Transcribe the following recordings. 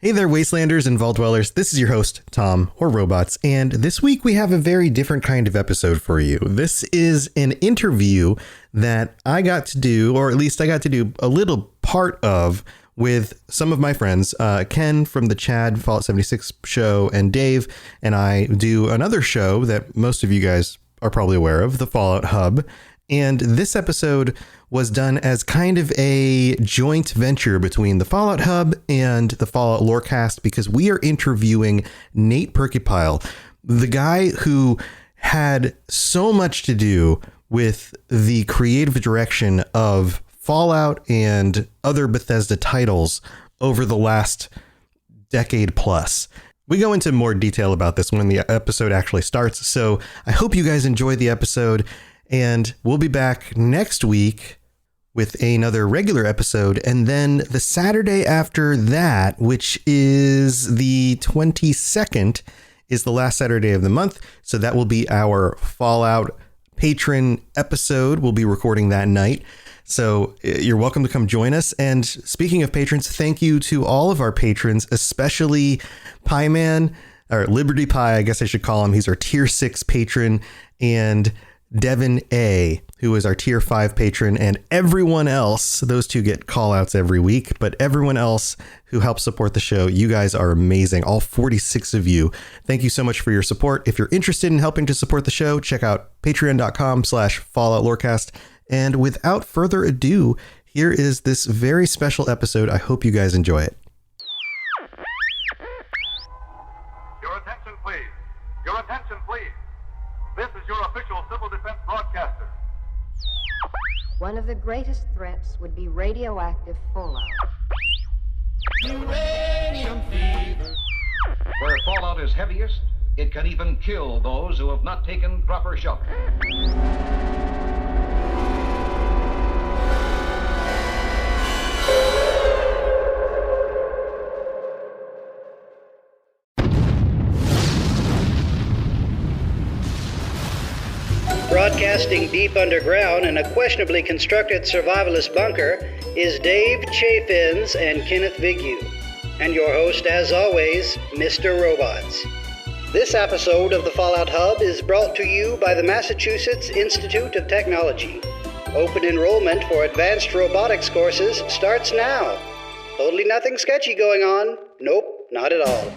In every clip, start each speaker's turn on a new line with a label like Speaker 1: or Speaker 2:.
Speaker 1: Hey there, Wastelanders and Vault Dwellers. This is your host, Tom, or Robots, and this week we have a very different kind of episode for you. This is an interview that I got to do, or at least I got to do a little part of, with some of my friends. Ken from the Chad Fallout 76 show, and Dave and I do another show that most of you guys are probably aware of, the Fallout Hub. And this episode was done as kind of a joint venture between the Fallout Hub and the Fallout Lorecast, because we are interviewing Nate Purkeypile, the guy who had so much to do with the creative direction of Fallout and other Bethesda titles over the last decade plus. We go into more detail about this when the episode actually starts, so I hope you guys enjoy the episode. And we'll be back next week with another regular episode. And then the Saturday after that, which is the 22nd, is the last Saturday of the month. So that will be our Fallout patron episode. We'll be recording that night. So you're welcome to come join us. And speaking of patrons, thank you to all of our patrons, especially Pie Man, or Liberty Pie, I guess I should call him. He's our tier 6 patron. And Devin A, who is our tier 5 patron, and everyone else. Those two get call outs every week, but everyone else who helps support the show, you guys are amazing. All 46 of you. Thank you so much for your support. If you're interested in helping to support the show, check out patreon.com/Fallout Lorecast. And without further ado, here is this very special episode. I hope you guys enjoy it.
Speaker 2: Your attention, please. Your attention, please. This is your official civil defense broadcaster.
Speaker 3: One of the greatest threats would be radioactive fallout.
Speaker 4: Uranium fever. Where fallout is heaviest, it can even kill those who have not taken proper shelter.
Speaker 5: Broadcasting deep underground in a questionably constructed survivalist bunker is Dave Chafins and Kenneth Vigue, and your host, as always, Mr. Robots. This episode of the Fallout Hub is brought to you by the Massachusetts Institute of Technology. Open enrollment for advanced robotics courses starts now. Totally nothing sketchy going on. Nope, not at all.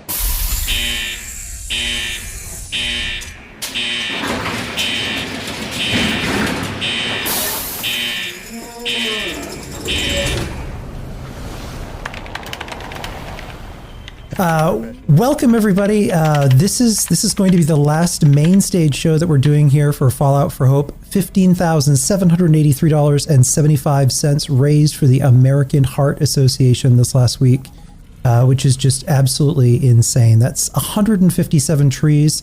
Speaker 6: Welcome everybody. This is going to be the last main stage show that we're doing here for Fallout for Hope. $15,783.75 raised for the American Heart Association this last week, which is just absolutely insane. That's 157 trees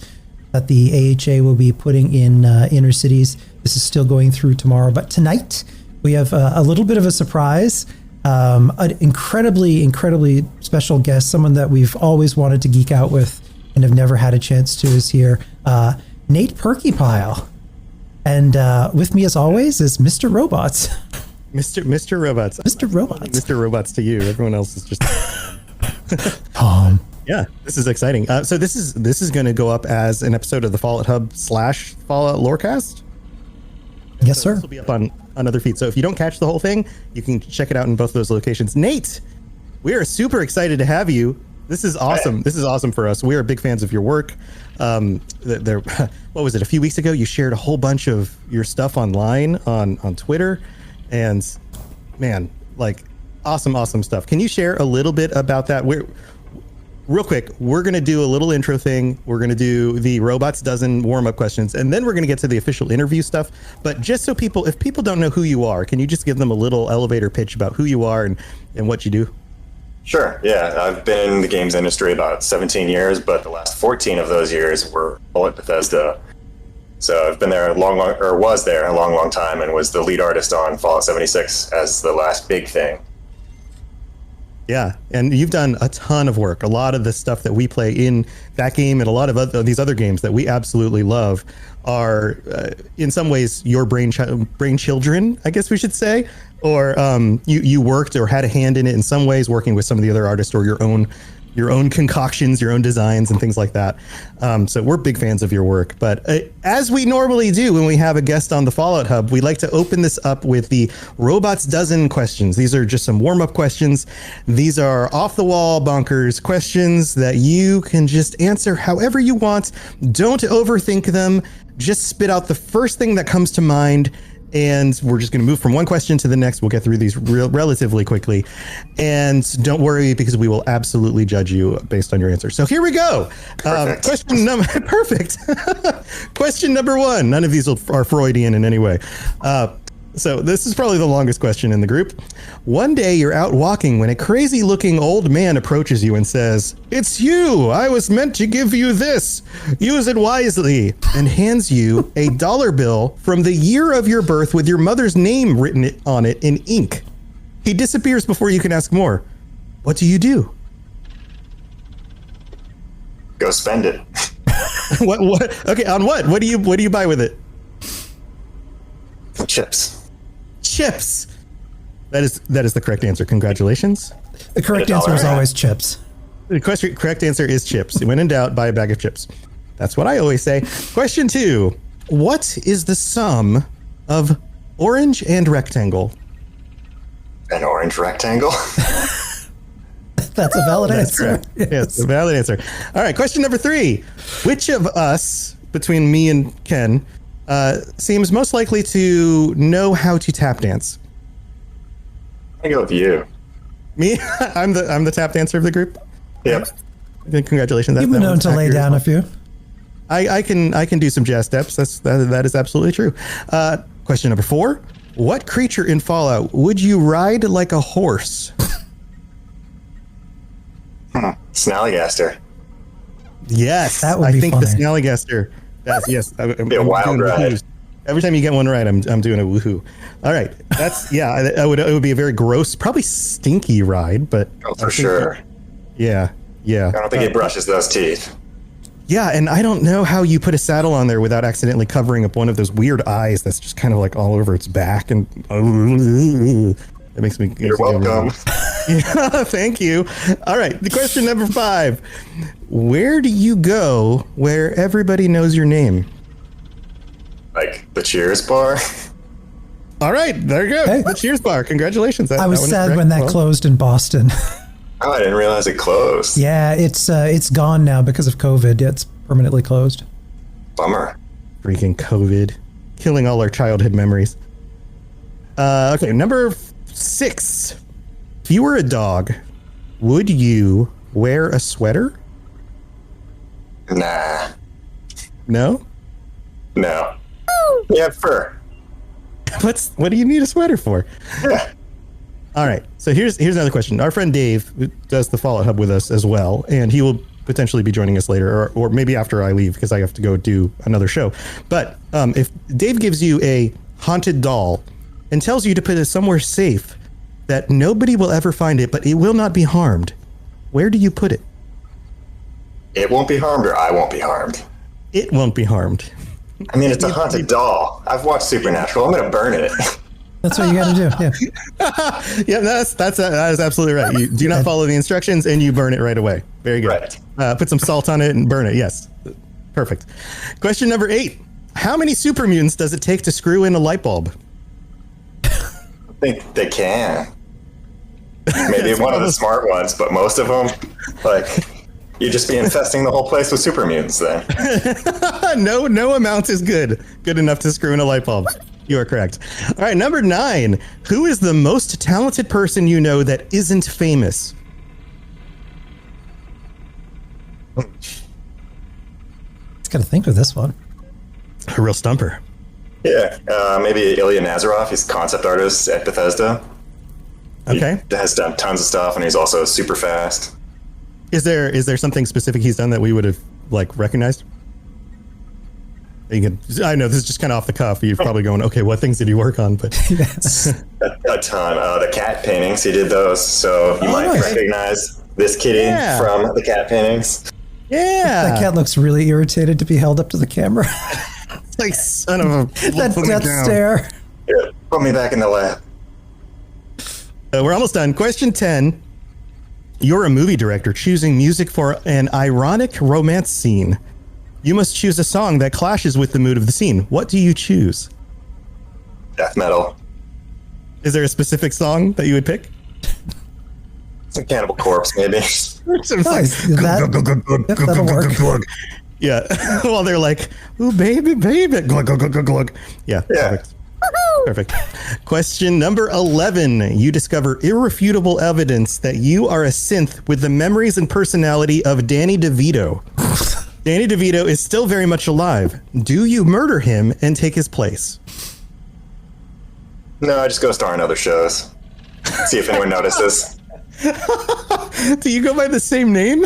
Speaker 6: that the AHA will be putting in inner cities. This is still going through tomorrow, but tonight we have a little bit of a surprise. An incredibly special guest, someone that we've always wanted to geek out with and have never had a chance to, is here. Nate Purkeypile. And with me as always is Mr. Robots.
Speaker 1: Mr. Robots.
Speaker 6: Mr. Robots.
Speaker 1: Mr. Robots to you. Everyone else is just
Speaker 6: Tom.
Speaker 1: Yeah, this is exciting. So this is going to go up as an episode of the Fallout Hub / Fallout Lorecast.
Speaker 6: Yes,
Speaker 1: so
Speaker 6: sir.
Speaker 1: This will be up on another feed. So if you don't catch the whole thing, you can check it out in both those locations. Nate, we are super excited to have you. This is awesome. This is awesome for us. We are big fans of your work. What was it? A few weeks ago, you shared a whole bunch of your stuff online on Twitter, and man, like awesome stuff. Can you share a little bit about that? Real quick, we're going to do a little intro thing. We're going to do the Robots Dozen warm-up questions, and then we're going to get to the official interview stuff. But just so if people don't know who you are, can you just give them a little elevator pitch about who you are and what you do?
Speaker 7: Sure, yeah. I've been in the games industry about 17 years, but the last 14 of those years were all at Bethesda. So I've been there was there a long time, and was the lead artist on Fallout 76 as the last big thing.
Speaker 1: Yeah, and you've done a ton of work. A lot of the stuff that we play in that game and a lot of these other games that we absolutely love are in some ways your brainchildren, I guess we should say, or you worked or had a hand in it in some ways, working with some of the other artists or your own your own concoctions, your own designs, and things like that. So we're big fans of your work. But as we normally do when we have a guest on the Fallout Hub, we like to open this up with the Robots Dozen questions. These are just some warm-up questions. These are off-the-wall bonkers questions that you can just answer however you want. Don't overthink them. Just spit out the first thing that comes to mind. And we're just going to move from one question to the next. We'll get through these relatively quickly. And don't worry, because we will absolutely judge you based on your answer. So here we go. Question number perfect. Question number 1. None of these are Freudian in any way. So this is probably the longest question in the group. One day you're out walking when a crazy looking old man approaches you and says, "It's you. I was meant to give you this. Use it wisely," and hands you a dollar bill from the year of your birth with your mother's name written on it in ink. He disappears before you can ask more. What do you do?
Speaker 7: Go spend it.
Speaker 1: What? Okay, on what? What do you buy with it?
Speaker 7: Chips.
Speaker 1: Chips. That is the correct answer. Congratulations.
Speaker 6: The correct answer is always chips.
Speaker 1: The correct answer is chips. When in doubt, buy a bag of chips. That's what I always say. Question 2. What is the sum of orange and rectangle?
Speaker 7: An orange rectangle?
Speaker 6: That's a valid answer.
Speaker 1: Correct. Yes, a valid answer. All right, question number 3. Which of us, between me and Ken, seems most likely to know how to tap dance?
Speaker 7: I go with you.
Speaker 1: Me? I'm the tap dancer of the group.
Speaker 7: Yep.
Speaker 1: Congratulations.
Speaker 6: You've been known to lay down a few.
Speaker 1: I can do some jazz steps. That is absolutely true. Question number 4. What creature in Fallout would you ride like a horse?
Speaker 7: Snallygaster.
Speaker 1: Yes,
Speaker 6: that would
Speaker 1: I
Speaker 6: be
Speaker 1: think
Speaker 6: funny.
Speaker 1: the Snallygaster. Yes,
Speaker 7: Be a wild ride.
Speaker 1: Every time you get one right, I'm doing a woohoo. All right, that's it would be a very gross, probably stinky ride, but
Speaker 7: For sure.
Speaker 1: Yeah.
Speaker 7: I don't think he brushes those teeth.
Speaker 1: Yeah, and I don't know how you put a saddle on there without accidentally covering up one of those weird eyes that's just kind of like all over its back, and that makes me.
Speaker 7: You're welcome.
Speaker 1: Yeah, thank you. All right, the question number 5. Where do you go where everybody knows your name?
Speaker 7: Like the Cheers bar?
Speaker 1: All right, there you go.
Speaker 6: Hey.
Speaker 1: The Cheers bar. Congratulations.
Speaker 6: I was sad when that closed in Boston.
Speaker 7: Oh, I didn't realize it closed.
Speaker 6: Yeah, it's gone now because of COVID. It's permanently closed.
Speaker 7: Bummer.
Speaker 1: Freaking COVID. Killing all our childhood memories. Okay, number 6. If you were a dog, would you wear a sweater?
Speaker 7: Nah.
Speaker 1: No?
Speaker 7: No. Yeah, fur.
Speaker 1: What do you need a sweater for?
Speaker 7: Yeah.
Speaker 1: All right. So here's another question. Our friend Dave who does the Fallout Hub with us as well, and he will potentially be joining us later, or maybe after I leave because I have to go do another show. But if Dave gives you a haunted doll and tells you to put it somewhere safe that nobody will ever find it, but it will not be harmed, where do you put it?
Speaker 7: It won't be harmed, or I won't be harmed.
Speaker 1: It won't be harmed.
Speaker 7: I mean, it's a haunted doll. I've watched Supernatural. I'm going to burn it.
Speaker 6: That's what you got to do. Yeah.
Speaker 1: Yeah, that is absolutely right. You do not follow the instructions and you burn it right away. Very good.
Speaker 7: Right.
Speaker 1: Put some salt on it and burn it. Yes. Perfect. Question number 8. How many super mutants does it take to screw in a light bulb?
Speaker 7: I think they can. Maybe one of the smart ones, but most of them, like, you'd just be infesting the whole place with super mutants then.
Speaker 1: No amount is good enough to screw in a light bulb. You are correct. All right, number 9. Who is the most talented person you know that isn't famous?
Speaker 6: Just got to think of this one.
Speaker 1: A real stumper.
Speaker 7: Yeah, maybe Ilya Nazaroff. He's a concept artist at Bethesda.
Speaker 1: Okay.
Speaker 7: He has done tons of stuff, and he's also super fast.
Speaker 1: Is there something specific he's done that we would have recognized? I know this is just kind of off the cuff. You're probably going, okay, what things did he work on? But
Speaker 6: Yes.
Speaker 7: a ton. The cat paintings, he did those, so you might recognize this kitty from the cat paintings.
Speaker 1: Yeah.
Speaker 6: That cat looks really irritated to be held up to the camera.
Speaker 1: It's like, son of a...
Speaker 6: that stare.
Speaker 7: Yeah, put me back in the lab.
Speaker 1: We're almost done. Question 10. You're a movie director choosing music for an ironic romance scene. You must choose a song that clashes with the mood of the scene. What do you choose?
Speaker 7: Death metal.
Speaker 1: Is there a specific song that you would pick?
Speaker 7: It's a Cannibal Corpse, maybe.
Speaker 6: Nice. That'll work.
Speaker 1: Yeah. While they're like, ooh, baby, baby. Glug, glug, glug, glug, glug. Yeah. Perfect. Perfect. Question number 11. You discover irrefutable evidence that you are a synth with the memories and personality of Danny DeVito. Danny DeVito is still very much alive. Do you murder him and take his place?
Speaker 7: No, I just go star in other shows. See if anyone notices.
Speaker 1: Do you go by the same name?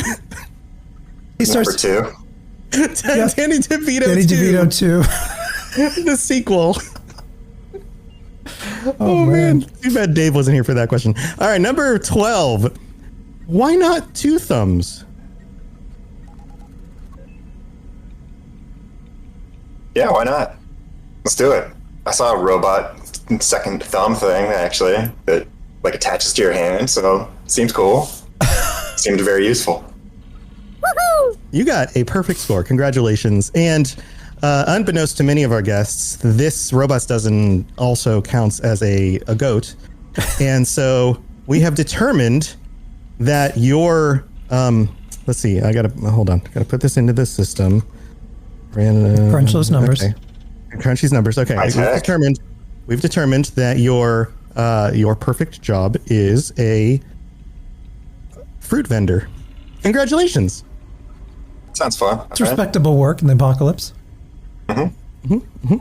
Speaker 6: He starts
Speaker 7: Number 2.
Speaker 1: Danny DeVito
Speaker 6: Danny
Speaker 1: 2.
Speaker 6: DeVito too.
Speaker 1: The sequel.
Speaker 6: Oh man.
Speaker 1: Too bad Dave wasn't here for that question. All right, number 12. Why not 2 thumbs?
Speaker 7: Yeah, why not? Let's do it. I saw a robot second thumb thing, actually, that like attaches to your hand, so seems cool. Seemed very useful.
Speaker 1: You got a perfect score. Congratulations. And unbeknownst to many of our guests, this Robots Dozen also counts as a goat. And so we have determined that your, let's see, hold on. I gotta put this into the system.
Speaker 6: Crunch those numbers.
Speaker 1: Okay. Crunch these numbers. Okay. We've determined that your perfect job is a fruit vendor. Congratulations.
Speaker 7: Sounds fun.
Speaker 6: It's respectable work in the apocalypse.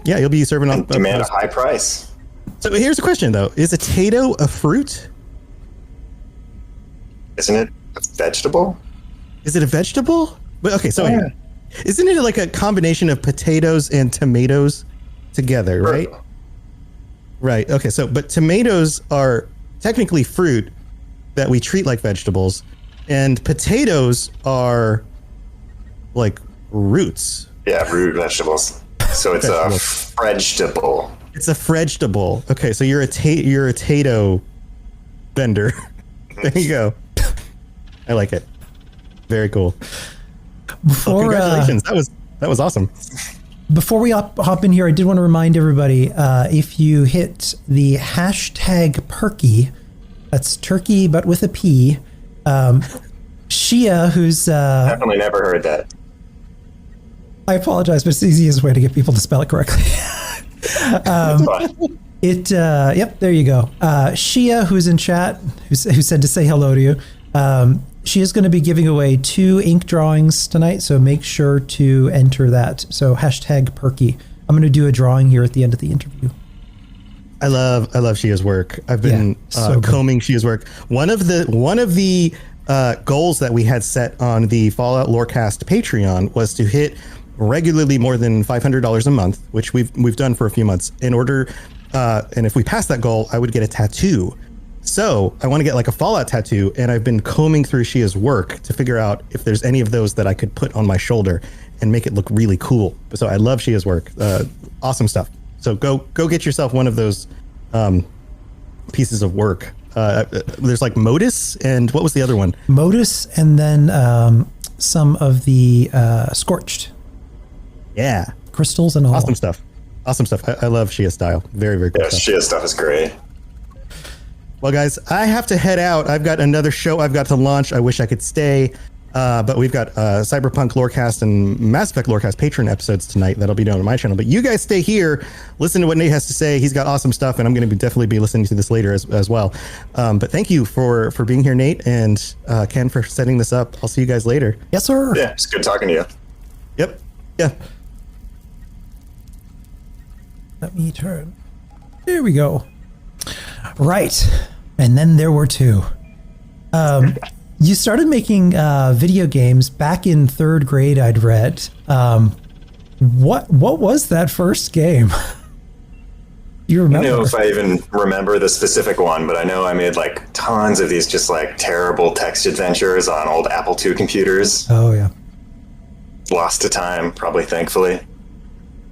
Speaker 1: Yeah, you'll be serving up.
Speaker 7: Demand a high price.
Speaker 1: So here's the question, though: is a potato a fruit?
Speaker 7: Isn't it a vegetable?
Speaker 1: Is it a vegetable? But okay, so isn't it like a combination of potatoes and tomatoes together, right? Right. Okay. So, but tomatoes are technically fruit that we treat like vegetables, and potatoes are like roots.
Speaker 7: Yeah, root vegetables. So it's a vegetable.
Speaker 1: It's a vegetable. Okay, so you're a tato vendor. There you go. I like it. Very cool.
Speaker 6: Before,
Speaker 1: congratulations. That was awesome.
Speaker 6: Before we hop in here, I did want to remind everybody, if you hit the hashtag Purkey, that's turkey but with a P, Shia, who's...
Speaker 7: Definitely never heard that.
Speaker 6: I apologize, but it's the easiest way to get people to spell it correctly. Yep, there you go. Shia, who's in chat, who said to say hello to you, she is going to be giving away 2 ink drawings tonight, so make sure to enter that. So hashtag Purkey. I'm going to do a drawing here at the end of the interview.
Speaker 1: I love Shia's work. I've been combing Shia's work. One of the goals that we had set on the Fallout Lorecast Patreon was to hit regularly more than $500 a month, which we've done for a few months. In order, and if we pass that goal, I would get a tattoo. So I want to get like a Fallout tattoo, and I've been combing through Shia's work to figure out if there's any of those that I could put on my shoulder and make it look really cool. So I love Shia's work. Awesome stuff. So go get yourself one of those pieces of work. There's like Modus, and what was the other one?
Speaker 6: Modus, and then some of the Scorched.
Speaker 1: Yeah.
Speaker 6: Crystals and all.
Speaker 1: Awesome stuff. I love Shia's style. Very, very cool
Speaker 7: Yeah,
Speaker 1: stuff.
Speaker 7: Shia's stuff is great.
Speaker 1: Well, guys, I have to head out. I've got another show I've got to launch. I wish I could stay. But we've got Cyberpunk Lorecast and Mass Effect Lorecast Patreon episodes tonight that'll be done on my channel. But you guys stay here, listen to what Nate has to say. He's got awesome stuff, and I'm going to definitely be listening to this later as well. But thank you for being here, Nate, and Ken, for setting this up. I'll see you guys later.
Speaker 6: Yes, sir.
Speaker 7: Yeah, it's good talking to you.
Speaker 1: Yep. Yeah.
Speaker 6: Let me turn. There we go. Right. And then there were 2. You started making video games back in 3rd grade, I'd read. What was that first game? You remember?
Speaker 7: I don't know if I even remember the specific one, but I know I made like tons of these just like terrible text adventures on old Apple II computers.
Speaker 6: Oh, yeah.
Speaker 7: Lost to time, probably, thankfully.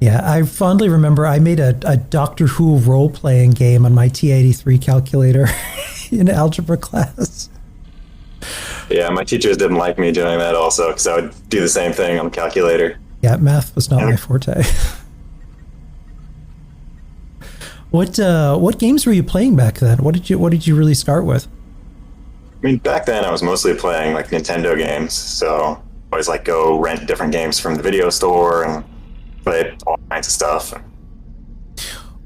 Speaker 6: Yeah, I fondly remember I made a Doctor Who role-playing game on my T83 calculator in algebra class.
Speaker 7: Yeah, my teachers didn't like me doing that also because I would do the same thing on the calculator.
Speaker 6: Yeah, math was not my forte. What games were you playing back then? What did you really start with?
Speaker 7: I mean, back then I was mostly playing like Nintendo games, so I always like go rent different games from the video store and play all kinds of stuff.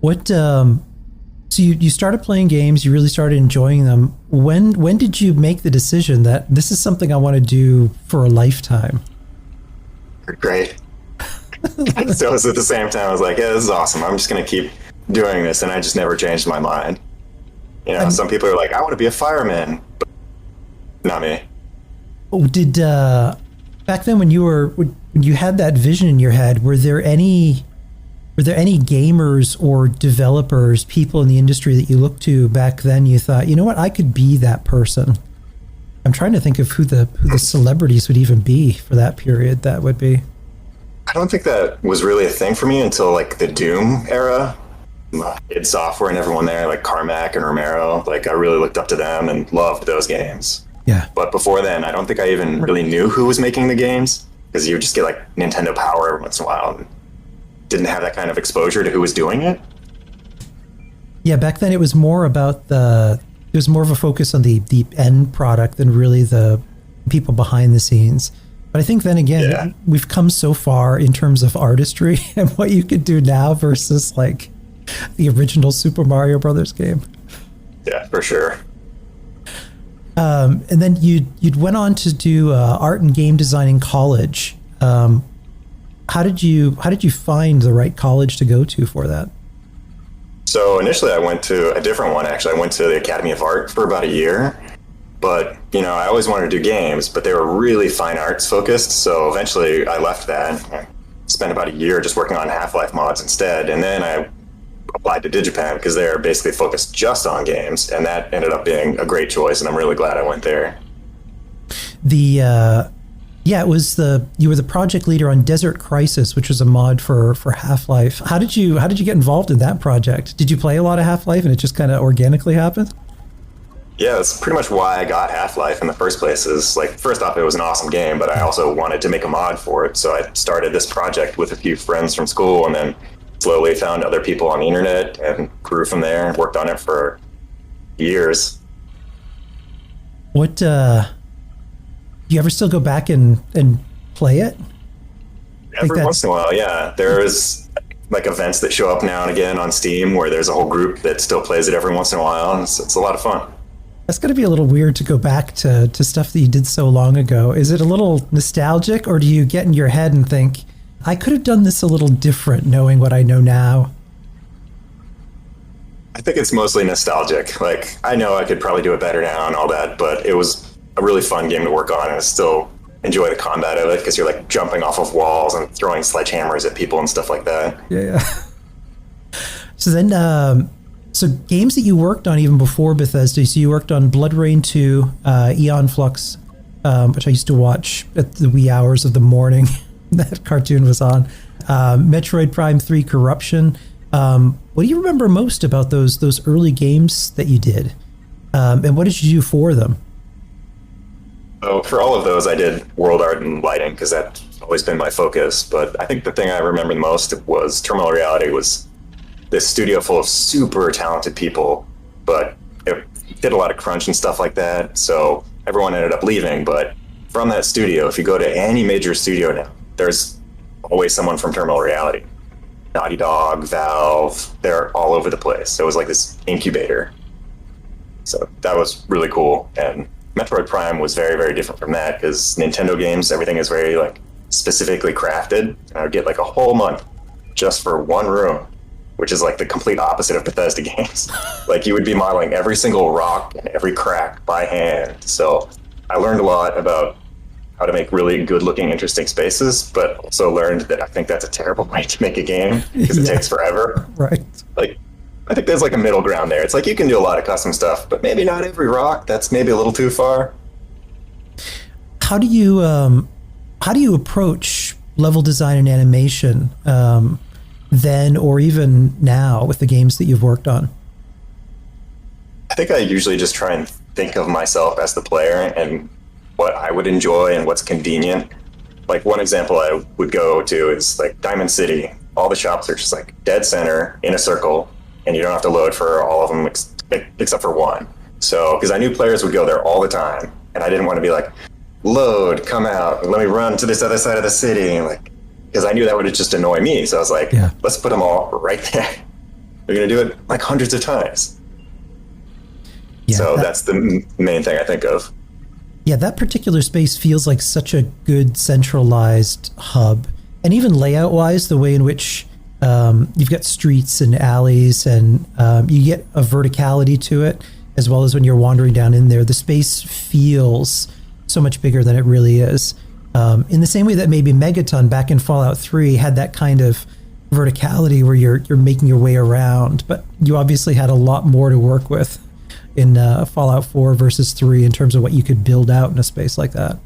Speaker 6: What so you started playing games, you really started enjoying them. When did you make the decision that this is something I want to do for a lifetime?
Speaker 7: Great. So it was at the same time I was like, yeah, this is awesome. I'm just going to keep doing this, and I just never changed my mind. You know, some people are like, I want to be a fireman, but not me.
Speaker 6: Did back then when you had that vision in your head, were there any gamers or developers, people in the industry that you looked to back then you thought, you know what, I could be that person? I'm trying to think of who the celebrities would even be for that period that would be.
Speaker 7: I don't think that was really a thing for me until like the Doom era. id Software and everyone there, like Carmack and Romero, like I really looked up to them and loved those games.
Speaker 6: Yeah.
Speaker 7: But before then, I don't think I even really knew who was making the games, because you would just get like Nintendo Power every once in a while and didn't have that kind of exposure to who was doing it.
Speaker 6: Yeah, back then it was more about there was more of a focus on the end product than really the people behind the scenes. But I think then again, we've come so far in terms of artistry and what you could do now versus like the original Super Mario Brothers game.
Speaker 7: Yeah, for sure.
Speaker 6: And then you'd went on to do art and game design in college. How did you find the right college to go to for that?
Speaker 7: So initially I went to a different one, actually. I went to the Academy of Art for about a year. But, you know, I always wanted to do games, but they were really fine arts focused. So eventually I left that. I spent about a year just working on Half-Life mods instead. And then I applied to Digipen because they're basically focused just on games. And that ended up being a great choice. And I'm really glad I went there.
Speaker 6: It was you were the project leader on Desert Crisis, which was a mod for Half-Life. How did you get involved in that project? Did you play a lot of Half-Life and it just kind of organically happened?
Speaker 7: Yeah, that's pretty much why I got Half-Life in the first place. Is like, first off, it was an awesome game, but I also wanted to make a mod for it. So I started this project with a few friends from school, and then slowly found other people on the internet and grew from there and worked on it for years.
Speaker 6: What, do you ever still go back and play it?
Speaker 7: Every once in a while, yeah. There's like events that show up now and again on Steam where there's a whole group that still plays it every once in a while, and it's a lot of fun.
Speaker 6: That's going to be a little weird to go back to stuff that you did so long ago. Is it a little nostalgic, or do you get in your head and think, I could have done this a little different knowing what I know now?
Speaker 7: I think it's mostly nostalgic. Like, I know I could probably do it better now and all that, but it was a really fun game to work on, and I still enjoy the combat of it because you're like jumping off of walls and throwing sledgehammers at people and stuff like that.
Speaker 6: Yeah. So then, so games that you worked on even before Bethesda, so you worked on Blood Rain 2, Eon Flux, which I used to watch at the wee hours of the morning that cartoon was on, Metroid Prime 3 Corruption. What do you remember most about those early games that you did? And what did you do for them?
Speaker 7: So for all of those, I did world art and lighting because that's always been my focus. But I think the thing I remember the most was Terminal Reality was this studio full of super talented people, but it did a lot of crunch and stuff like that. So everyone ended up leaving. But from that studio, if you go to any major studio now, there's always someone from Terminal Reality. Naughty Dog, Valve, they're all over the place. It was like this incubator. So that was really cool. And Metroid Prime was very, very different from that because Nintendo games, everything is very like specifically crafted. I would get like a whole month just for one room, which is like the complete opposite of Bethesda games. Like you would be modeling every single rock and every crack by hand. So I learned a lot about how to make really good looking, interesting spaces, but also learned that I think that's a terrible way to make a game because it takes forever.
Speaker 6: Right.
Speaker 7: Like, I think there's like a middle ground there. It's like you can do a lot of custom stuff, but maybe not every rock. That's maybe a little too far.
Speaker 6: How do you approach level design and animation then or even now with the games that you've worked on?
Speaker 7: I think I usually just try and think of myself as the player and what I would enjoy and what's convenient. Like one example I would go to is like Diamond City. All the shops are just like dead center in a circle, and you don't have to load for all of them except for one. So, because I knew players would go there all the time, and I didn't want to be like, load, come out, let me run to this other side of the city, like, because I knew that would just annoy me. So I was like, let's put them all right there. We're gonna do it like hundreds of times. Yeah, so that's the main thing I think of.
Speaker 6: Yeah, that particular space feels like such a good centralized hub. And even layout-wise, the way in which you've got streets and alleys and you get a verticality to it, as well as when you're wandering down in there, the space feels so much bigger than it really is. In the same way that maybe Megaton back in Fallout 3 had that kind of verticality where you're making your way around, but you obviously had a lot more to work with in Fallout 4 versus 3 in terms of what you could build out in a space like that.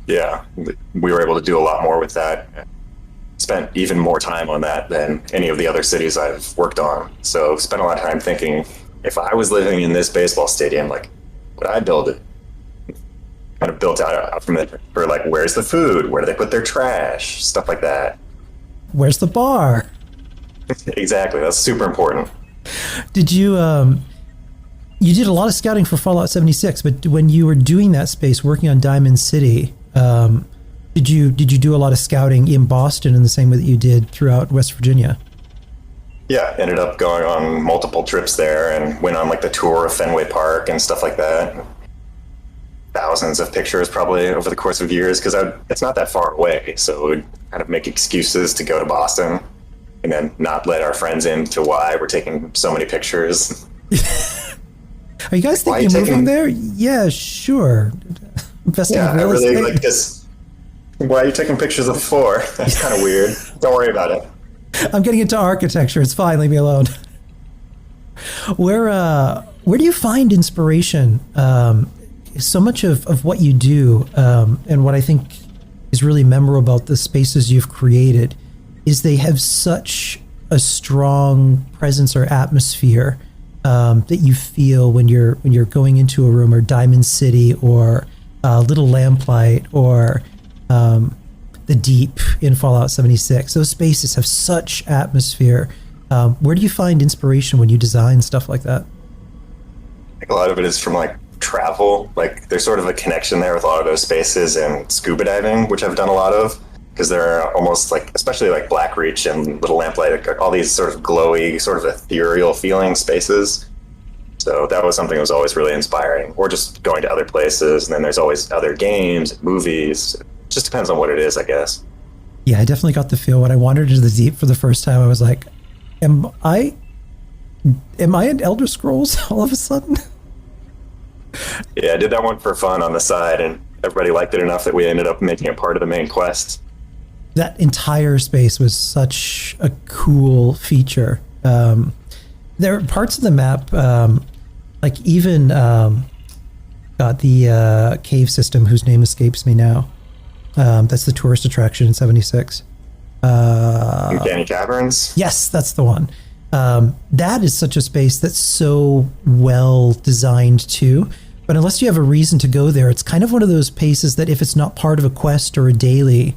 Speaker 7: Yeah, we were able to do a lot more with that. Spent even more time on that than any of the other cities I've worked on. So spent a lot of time thinking, if I was living in this baseball stadium, like, would I build it? Kind of built out from it for like, where's the food? Where do they put their trash? Stuff like that.
Speaker 6: Where's the bar?
Speaker 7: Exactly, that's super important.
Speaker 6: Did you you did a lot of scouting for Fallout 76, but when you were doing that space, working on Diamond City, did you do a lot of scouting in Boston in the same way that you did throughout West Virginia?
Speaker 7: Yeah, ended up going on multiple trips there and went on like the tour of Fenway Park and stuff like that. Thousands of pictures probably over the course of years, because it's not that far away, so it would kind of make excuses to go to Boston and then not let our friends in to why we're taking so many pictures.
Speaker 6: Are you guys thinking of moving there? Yeah, sure.
Speaker 7: Yeah, I really like this. Why are you taking pictures of the floor? That's kind of weird. Don't worry about it.
Speaker 6: I'm getting into architecture. It's fine. Leave me alone. Where do you find inspiration? So much of what you do, and what I think is really memorable about the spaces you've created, is they have such a strong presence or atmosphere that you feel when you're going into a room, or Diamond City, or Little Lamplight, or the Deep in Fallout 76. Those spaces have such atmosphere. Where do you find inspiration when you design stuff like that?
Speaker 7: I think a lot of it is from like travel. Like there's sort of a connection there with a lot of those spaces, and scuba diving, which I've done a lot of, because they're almost like, especially like Blackreach and Little Lamplight, like all these sort of glowy, sort of ethereal feeling spaces. So that was something that was always really inspiring. Or just going to other places, and then there's always other games, movies. It just depends on what it is, I guess.
Speaker 6: Yeah, I definitely got the feel when I wandered into the Deep for the first time. I was like, am I in Elder Scrolls all of a sudden?
Speaker 7: Yeah, I did that one for fun on the side, and everybody liked it enough that we ended up making it part of the main quest.
Speaker 6: That entire space was such a cool feature. There are parts of the map, like even got the cave system whose name escapes me now. That's the tourist attraction in 76.
Speaker 7: Uncanny Caverns?
Speaker 6: Yes, that's the one. That is such a space that's so well designed too. But unless you have a reason to go there, it's kind of one of those places that if it's not part of a quest or a daily,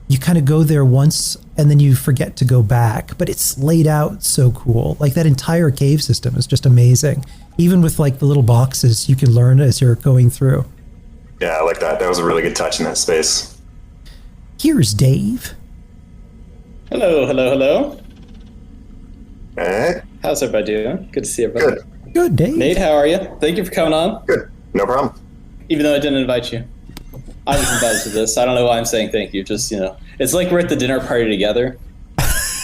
Speaker 6: you kind of go there once and then you forget to go back. But it's laid out so cool. Like that entire cave system is just amazing. Even with like the little boxes you can learn as you're going through.
Speaker 7: Yeah, I like that. That was a really good touch in that space.
Speaker 6: Here's Dave.
Speaker 8: Hello.
Speaker 7: Hey.
Speaker 8: How's everybody doing? Good to see everybody.
Speaker 6: Good, Dave.
Speaker 8: Nate, how are you? Thank you for coming on.
Speaker 7: Good. No problem.
Speaker 8: Even though I didn't invite you. I was invited to this. I don't know why I'm saying thank you. Just, it's like we're at the dinner party together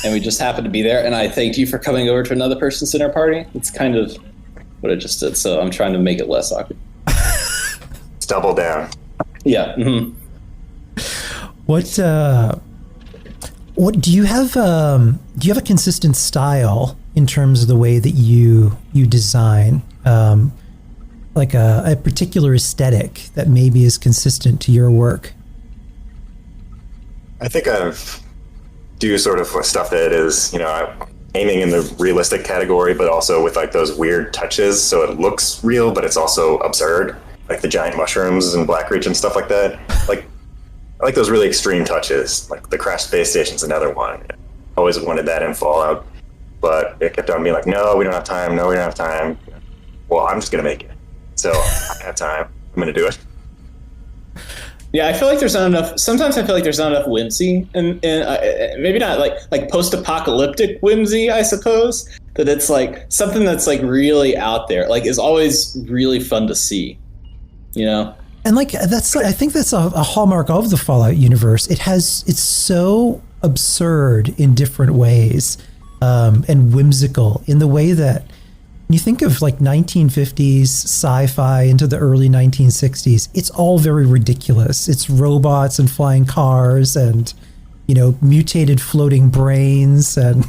Speaker 8: and we just happened to be there, and I thanked you for coming over to another person's dinner party. It's kind of what I just did, so I'm trying to make it less awkward.
Speaker 7: Double down.
Speaker 8: Yeah. Mm-hmm.
Speaker 6: What do you have? Do you have a consistent style in terms of the way that you design, like a particular aesthetic that maybe is consistent to your work?
Speaker 7: I think I do sort of stuff that is, aiming in the realistic category, but also with like those weird touches, so it looks real, but it's also absurd. like the giant mushrooms and Blackreach and stuff like that. Like, I like those really extreme touches. Like the crashed space station's another one. I always wanted that in Fallout, but it kept on being like, no, we don't have time. No, we don't have time. Well, I'm just gonna make it. So I have time. I'm gonna do it.
Speaker 8: Yeah, I feel like there's not enough. Sometimes I feel like there's not enough whimsy, and maybe not like post-apocalyptic whimsy, I suppose. That it's like something that's like really out there, like is always really fun to see, you know.
Speaker 6: And like I think that's a hallmark of the Fallout universe. It's so absurd in different ways, and whimsical in the way that. You think of like 1950s sci-fi into the early 1960s, it's all very ridiculous. It's robots and flying cars and, you know, mutated floating brains. And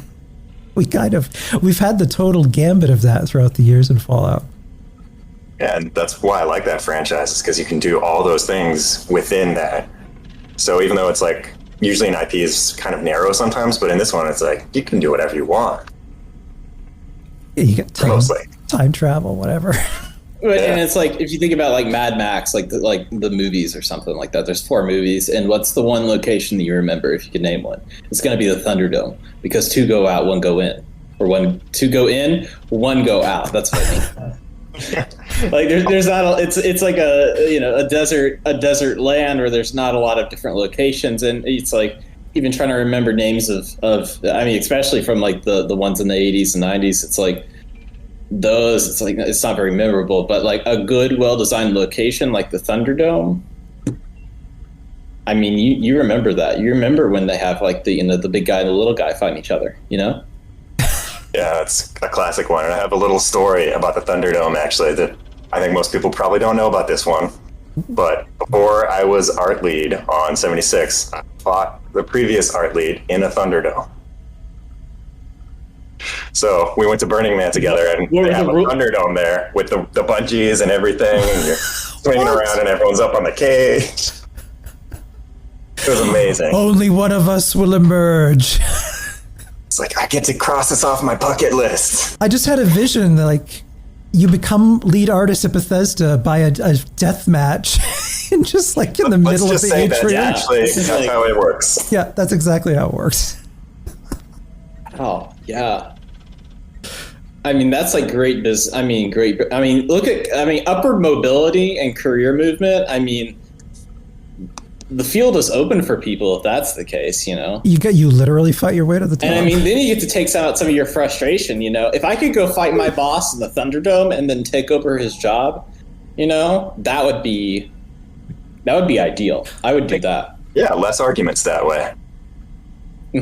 Speaker 6: we've had the total gambit of that throughout the years in Fallout.
Speaker 7: Yeah, and that's why I like that franchise, is because you can do all those things within that. So even though it's like, usually an IP is kind of narrow sometimes, but in this one, it's like, you can do whatever you want.
Speaker 6: Yeah, you got time travel, whatever.
Speaker 8: And it's like, if you think about like Mad Max, like the movies or something like that, there's 4 movies, and what's the one location that you remember, if you could name one? It's going to be the Thunderdome, because 2 go out, 1 go in, or 2 go in, 1 go out. That's what I mean. Like there's not it's like a desert land where there's not a lot of different locations, and it's like even trying to remember names of I mean, especially from like the ones in the 80s and 90s, it's like those, it's like it's not very memorable, but like a good, well-designed location like the Thunderdome, I mean, you remember that. You remember when they have like the big guy and the little guy fighting each other, you know?
Speaker 7: Yeah, it's a classic one. And I have a little story about the Thunderdome, actually, that I think most people probably don't know about this one. But before I was art lead on 76, I fought the previous art lead in a Thunderdome. So we went to Burning Man together, and they have a Thunderdome there with the bungees and everything, and you're swinging around, and everyone's up on the cage. It was amazing.
Speaker 6: Only one of us will emerge.
Speaker 7: It's like, I get to cross this off my bucket list.
Speaker 6: I just had a vision that, like, you become lead artist at Bethesda by a death match, and just like in the middle of the atrium.
Speaker 7: That's how it works.
Speaker 6: Yeah, that's exactly how it works.
Speaker 8: Oh yeah. I mean, that's like great business. I mean, look at upward mobility and career movement. I mean, the field is open for people if that's the case, you know. You literally fight your way to the top. And I mean, then you get to take out some of your frustration, you know. If I could go fight my boss in the Thunderdome and then take over his job, you know, that would be ideal. I would do that.
Speaker 7: Yeah, less arguments that way.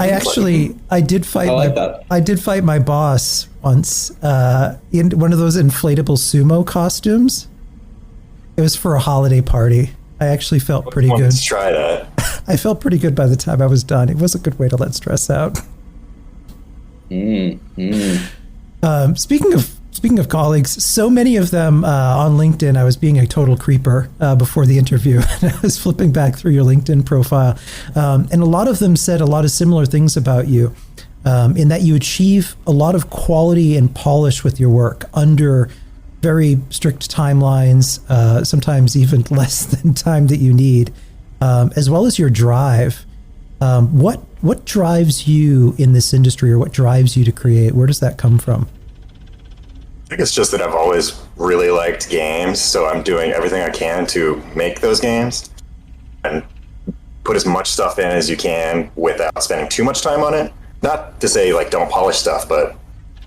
Speaker 6: I did fight my boss once in one of those inflatable sumo costumes. It was for a holiday party. I actually felt pretty good.
Speaker 7: Let's try that.
Speaker 6: I felt pretty good by the time I was done. It was a good way to let stress out. Speaking of colleagues, so many of them on LinkedIn, I was being a total creeper before the interview. I was flipping back through your LinkedIn profile. And a lot of them said a lot of similar things about you, in that you achieve a lot of quality and polish with your work under very strict timelines, sometimes even less than time that you need, as well as your drive. What drives you in this industry, or what drives you to create? Where does that come from?
Speaker 7: I think it's just that I've always really liked games, so I'm doing everything I can to make those games and put as much stuff in as you can without spending too much time on it. Not to say, like, don't polish stuff, but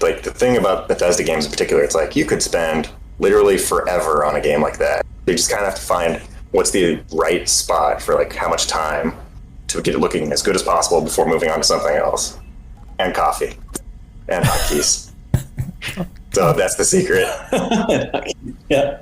Speaker 7: like the thing about Bethesda games in particular, it's like you could spend literally forever on a game like that. You just kind of have to find what's the right spot for like how much time to get it looking as good as possible before moving on to something else. And coffee. And hotkeys. So that's the secret.
Speaker 8: Yeah.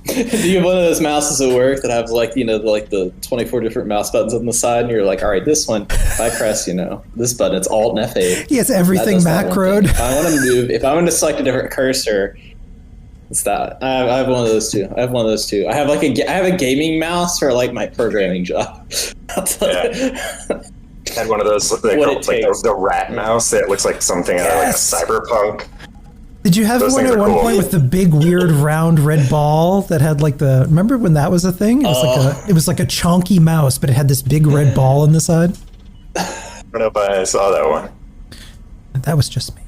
Speaker 8: Do you have one of those mouses at work that have like, you know, like the 24 different mouse buttons on the side, and you're like, all right, this one, if I press, you know, this button, it's Alt and F8.
Speaker 6: Yeah, it's everything macroed.
Speaker 8: If I want to move, if I want to select a different cursor, it's that. I have one of those too. I have like I have a gaming mouse for like my programming job.
Speaker 7: I had one of those, like the rat mouse that looks like something out of like a cyberpunk.
Speaker 6: Did you have
Speaker 7: Those
Speaker 6: one
Speaker 7: things
Speaker 6: at
Speaker 7: are
Speaker 6: one
Speaker 7: cool.
Speaker 6: point with the big weird round red ball that had like the? Remember when that was a thing? It was like a chonky mouse, but it had this big red ball on the side.
Speaker 7: I don't know if I saw that one.
Speaker 6: That was just me.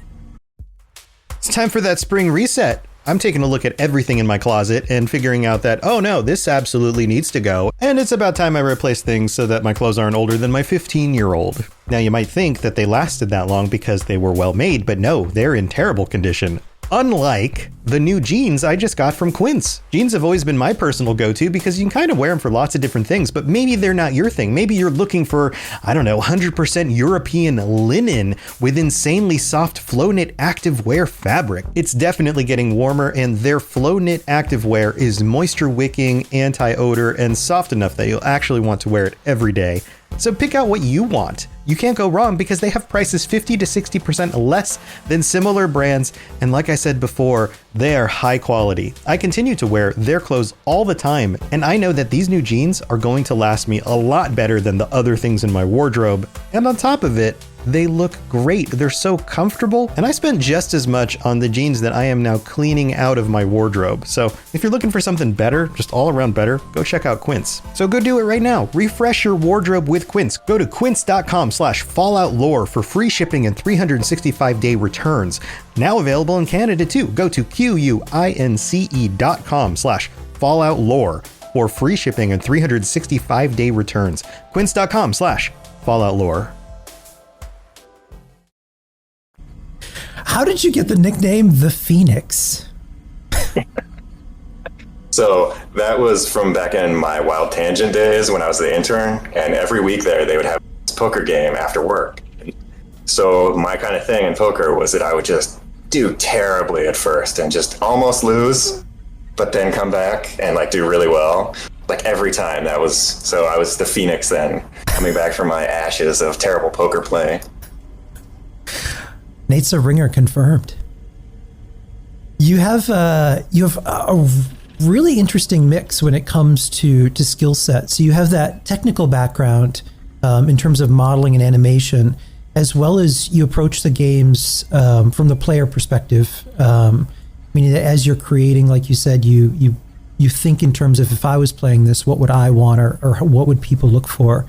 Speaker 1: It's time for that spring reset. I'm taking a look at everything in my closet and figuring out that, oh no, this absolutely needs to go. And it's about time I replace things so that my clothes aren't older than my 15-year-old. Now you might think that they lasted that long because they were well made, but no, they're in terrible condition. Unlike the new jeans I just got from Quince. Jeans have always been my personal go-to because you can kind of wear them for lots of different things, but maybe they're not your thing. Maybe you're looking for, 100% European linen with insanely soft flow knit activewear fabric. It's definitely getting warmer, and their flow knit activewear is moisture wicking, anti-odor, and soft enough that you'll actually want to wear it every day. So pick out what you want. You can't go wrong because they have prices 50 to 60% less than similar brands. And like I said before, they are high quality. I continue to wear their clothes all the time, and I know that these new jeans are going to last me a lot better than the other things in my wardrobe. And on top of it, they look great. They're so comfortable, and I spent just as much on the jeans that I am now cleaning out of my wardrobe. So if you're looking for something better, just all around better, go check out Quince. So go do it right now. Refresh your wardrobe with Quince. Go to quince.com/falloutlore for free shipping and 365-day returns. Now available in Canada too. Go to quince.com/falloutlore for free shipping and 365-day returns. Quince.com/falloutlore.
Speaker 6: How did you get the nickname The Phoenix?
Speaker 7: So that was from back in my Wild Tangent days when I was the intern, and every week there they would have this poker game after work. So my kind of thing in poker was that I would just do terribly at first and just almost lose, but then come back and like do really well. Like every time. That was, so I was the Phoenix then, coming back from my ashes of terrible poker play.
Speaker 6: Nate's a ringer confirmed. You have a really interesting mix when it comes to skill sets. So you have that technical background in terms of modeling and animation, as well as you approach the games from the player perspective. Meaning that as you're creating, like you said, you think in terms of, if I was playing this, what would I want, or what would people look for?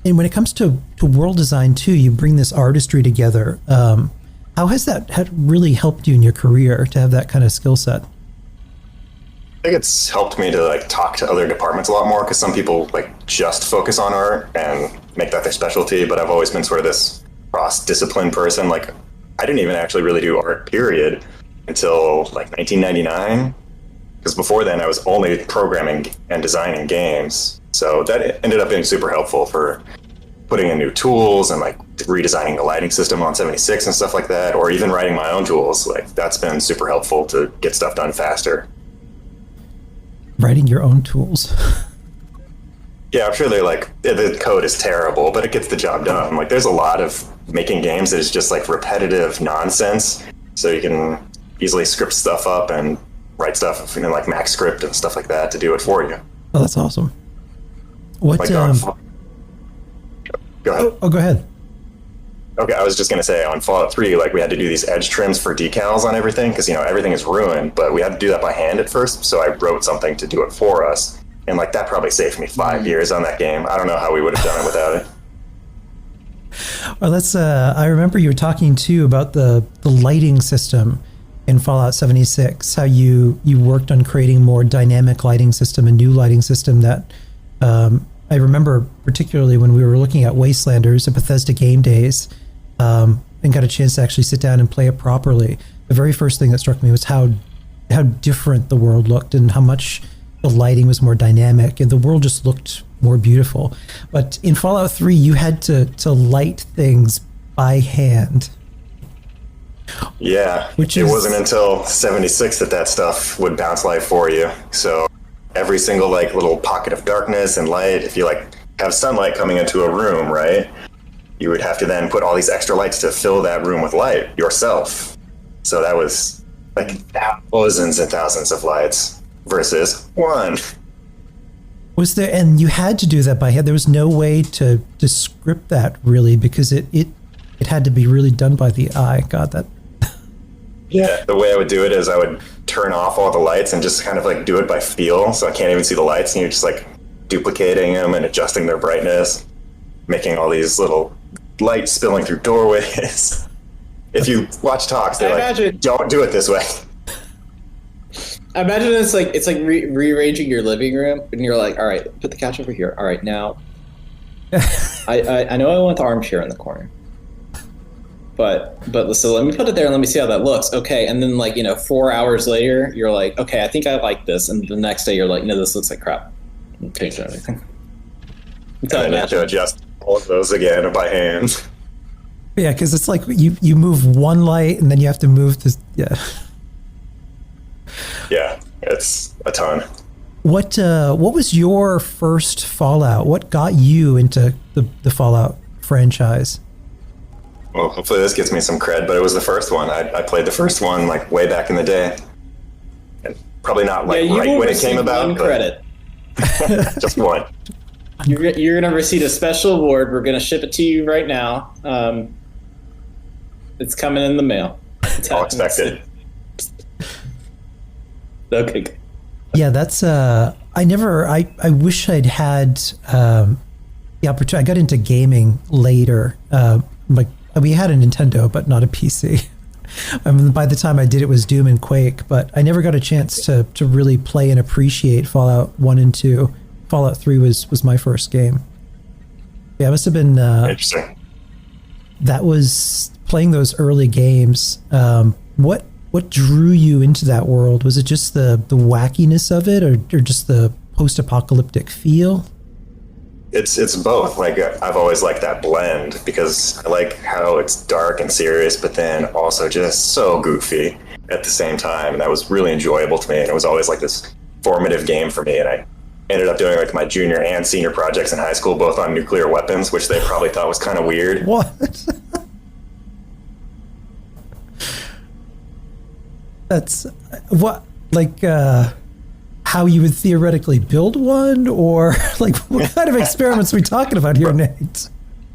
Speaker 6: And when it comes to world design too, you bring this artistry together. How has that really helped you in your career to have that kind of skill set?
Speaker 7: I think it's helped me to like talk to other departments a lot more, because some people like just focus on art and make that their specialty, but I've always been sort of this cross-discipline person. Like I didn't even actually really do art period until like 1999, because before then I was only programming and designing games. So that ended up being super helpful for putting in new tools and like redesigning the lighting system on 76 and stuff like that, or even writing my own tools. Like that's been super helpful to get stuff done faster.
Speaker 6: Writing your own tools.
Speaker 7: Yeah, I'm sure the code is terrible, but it gets the job done. Like there's a lot of making games that is just like repetitive nonsense. So you can easily script stuff up and write stuff in like Mac script and stuff like that to do it for you.
Speaker 6: Oh, that's awesome. What?
Speaker 7: Like
Speaker 6: Go ahead. Oh, go ahead.
Speaker 7: Okay, I was just gonna say on Fallout 3, like we had to do these edge trims for decals on everything because everything is ruined, but we had to do that by hand at first. So I wrote something to do it for us, and like that probably saved me 5 years on that game. I don't know how we would have done it without it.
Speaker 6: Well, that's. I remember you were talking too about the lighting system in Fallout 76. How you worked on creating more dynamic lighting system, a new lighting system that. I remember particularly when we were looking at Wastelanders at Bethesda Game Days, and got a chance to actually sit down and play it properly. The very first thing that struck me was how different the world looked and how much the lighting was more dynamic and the world just looked more beautiful. But in Fallout 3, you had to light things by hand.
Speaker 7: Yeah, it wasn't until 76 that stuff would bounce light for you. So every single like little pocket of darkness and light, if you like have sunlight coming into a room, right, you would have to then put all these extra lights to fill that room with light yourself. So that was like thousands and thousands of lights versus one.
Speaker 6: Was there, and you had to do that by hand. There was no way to script that really, because it it had to be really done by the eye. God, that.
Speaker 7: Yeah, the way I would do it is I would turn off all the lights and just kind of like do it by feel, so I can't even see the lights, and you're just like duplicating them and adjusting their brightness, making all these little lights spilling through doorways. If you watch talks, they're like, don't do it this way.
Speaker 8: I imagine it's like rearranging your living room, and you're like, all right, put the couch over here. All right, now, I know I want the armchair in the corner, but so let me put it there and let me see how that looks. Okay, and then 4 hours later, you're like, okay, I think I like this, and the next day you're like, no, this looks like crap. Change everything.
Speaker 7: And then you have to adjust all of those again by hand.
Speaker 6: Yeah, because it's like you move one light and then you have to move this. Yeah.
Speaker 7: Yeah, it's a ton.
Speaker 6: What was your first Fallout? What got you into the Fallout franchise?
Speaker 7: Well, hopefully this gets me some cred, but it was the first one. I played the first one like way back in the day, and probably not right when it came about.
Speaker 8: One credit.
Speaker 7: Just one.
Speaker 8: You're gonna receive a special award. We're gonna ship it to you right now. It's coming in the mail.
Speaker 7: All expected.
Speaker 8: Okay.
Speaker 6: Yeah, that's I wish I'd had the opportunity. I got into gaming later. We had a Nintendo, but not a PC. I mean, by the time I did, it was Doom and Quake, but I never got a chance to really play and appreciate Fallout 1 and 2. Fallout 3 was my first game. Yeah, it must have been
Speaker 7: interesting.
Speaker 6: That was playing those early games. What drew you into that world? Was it just the wackiness of it, or just the post-apocalyptic feel?
Speaker 7: It's both. Like, I've always liked that blend because I like how it's dark and serious, but then also just so goofy at the same time. And that was really enjoyable to me. And it was always like this formative game for me. And I ended up doing like my junior and senior projects in high school, both on nuclear weapons, which they probably thought was kind of weird.
Speaker 6: What? That's what, like, how you would theoretically build one, or like what kind of experiments are we talking about here, Nate?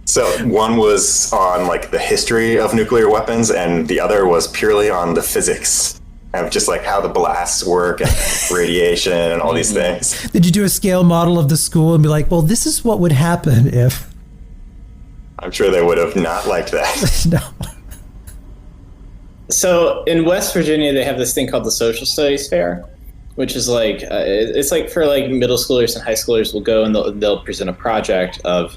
Speaker 7: So one was on like the history of nuclear weapons, and the other was purely on the physics of just like how the blasts work and radiation and all these things.
Speaker 6: Did you do a scale model of the school and be like, well, this is what would happen if?
Speaker 7: I'm sure they would have not liked that.
Speaker 6: No.
Speaker 8: So in West Virginia, they have this thing called the Social Studies Fair, which is like, it's like for like middle schoolers and high schoolers will go and they'll present a project of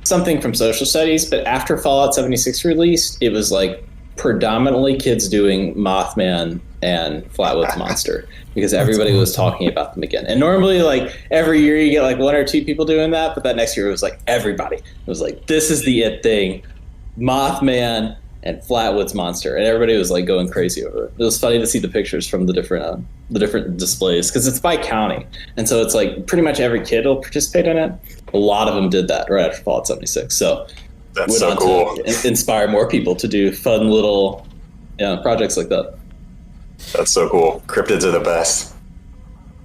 Speaker 8: something from social studies. But after Fallout 76 released, it was like predominantly kids doing Mothman and Flatwoods Monster because everybody was talking about them again. And normally, like every year, you get like one or two people doing that, but that next year it was like everybody. It was like, this is the it thing, Mothman and Flatwoods Monster, and everybody was like going crazy over it. It was funny to see the pictures from the different displays because it's by county, and so it's like pretty much every kid will participate in it. A lot of them did that right after Fallout 76. So
Speaker 7: that's so cool.
Speaker 8: To inspire more people to do fun little projects like that.
Speaker 7: That's so cool. Cryptids are the best.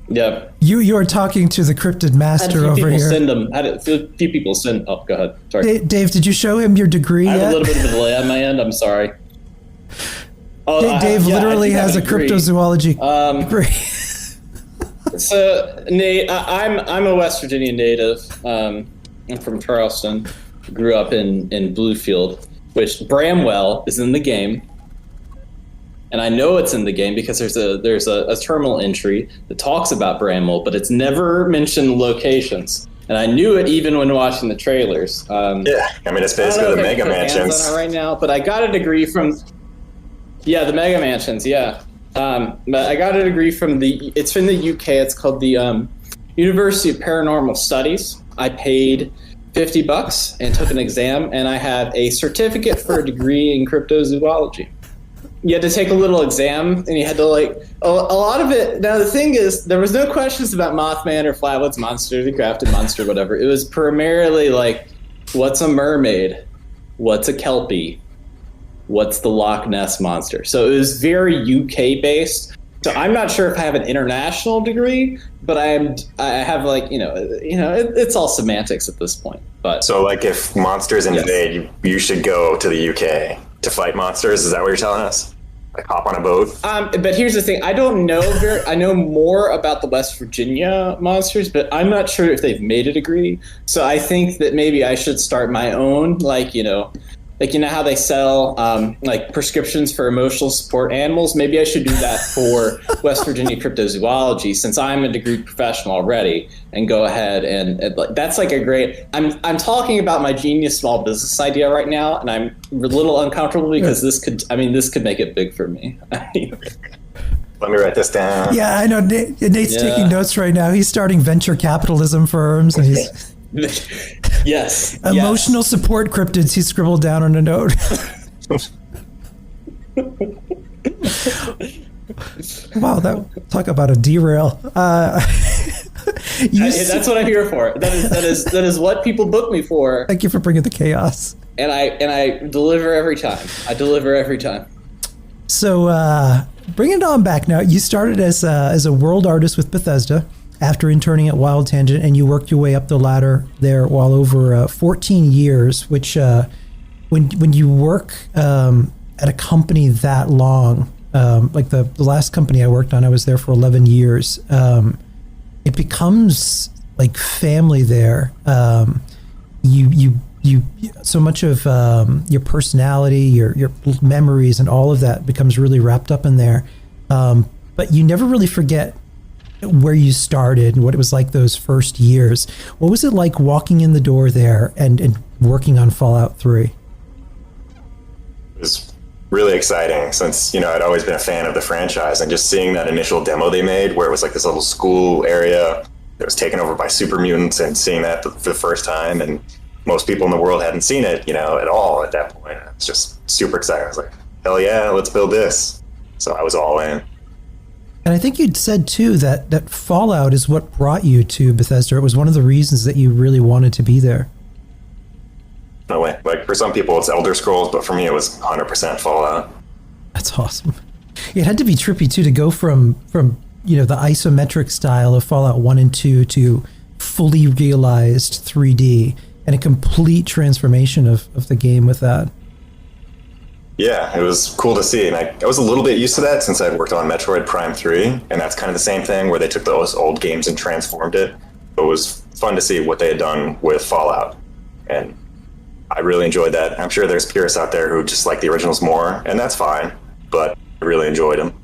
Speaker 8: Yeah.
Speaker 6: You are talking to the cryptid master over here.
Speaker 8: Had a few people send. Oh, go ahead. Sorry.
Speaker 6: Dave, did you show him your degree yet?
Speaker 8: I have a little bit of a delay on my end. I'm sorry.
Speaker 6: Oh, Dave literally has a cryptozoology degree.
Speaker 8: So, Nate, I'm a West Virginia native. I'm from Charleston. Grew up in Bluefield, which Bramwell is in the game. And I know it's in the game because there's a terminal entry that talks about Bramwell, but it's never mentioned locations. And I knew it even when watching the trailers.
Speaker 7: Yeah, I mean, it's basically the Mega Mansions.
Speaker 8: Right now, but I got a degree from... Yeah, the Mega Mansions, yeah. But I got a degree from it's from the UK. It's called the University of Paranormal Studies. I paid $50 and took an exam, and I have a certificate for a degree in cryptozoology. You had to take a little exam, and you had to a lot of it. Now the thing is, there was no questions about Mothman or Flatwoods Monster, the Grafted Monster, whatever. It was primarily like, what's a mermaid? What's a kelpie? What's the Loch Ness Monster? So it was very UK based, So I'm not sure if I have an international degree, but I have like, it's all semantics at this point. But
Speaker 7: so like if monsters invade, you should go to the UK to fight monsters. Is that what you're telling us? Like hop on a boat?
Speaker 8: But here's the thing. I don't know I know more about the West Virginia monsters, but I'm not sure if they've made a degree. So I think that maybe I should start my own, like how they sell like prescriptions for emotional support animals. Maybe I should do that for West Virginia cryptozoology, since I'm a degree professional already, and go ahead and that's like a great. I'm talking about my genius small business idea right now, and I'm a little uncomfortable because this could make it big for me.
Speaker 7: Let me write this down.
Speaker 6: Yeah, I know. Nate's taking notes right now. He's starting venture capitalism firms, and he's.
Speaker 8: Yes.
Speaker 6: Emotional support cryptids he scribbled down on a note. Wow, talk about a derail.
Speaker 8: That's what I'm here for. That is what people book me for.
Speaker 6: Thank you for bringing the chaos.
Speaker 8: And I deliver every time.
Speaker 6: So bring it on back now. You started as a world artist with Bethesda after interning at Wild Tangent, and you worked your way up the ladder there while over 14 years, which when you work at a company that long, like the last company I worked on, I was there for 11 years. It becomes like family there. You so much of your personality, your memories, and all of that becomes really wrapped up in there. But you never really forget where you started and what it was like those first years. What was it like walking in the door there and working on Fallout 3?
Speaker 7: It was really exciting since, I'd always been a fan of the franchise, and just seeing that initial demo they made where it was like this little school area that was taken over by super mutants, and seeing that for the first time, and most people in the world hadn't seen it, at all at that point. It's just super exciting. I was like, hell yeah, let's build this. So I was all in.
Speaker 6: And I think you'd said, too, that Fallout is what brought you to Bethesda. It was one of the reasons that you really wanted to be there.
Speaker 7: No way. Like, for some people, it's Elder Scrolls, but for me, it was 100% Fallout.
Speaker 6: That's awesome. It had to be trippy, too, to go from the isometric style of Fallout 1 and 2 to fully realized 3D, and a complete transformation of the game with that.
Speaker 7: Yeah, it was cool to see, and I was a little bit used to that since I'd worked on Metroid Prime 3, and that's kind of the same thing where they took those old games and transformed it. It was fun to see what they had done with Fallout, and I really enjoyed that. I'm sure there's purists out there who just like the originals more, and that's fine, but I really enjoyed them.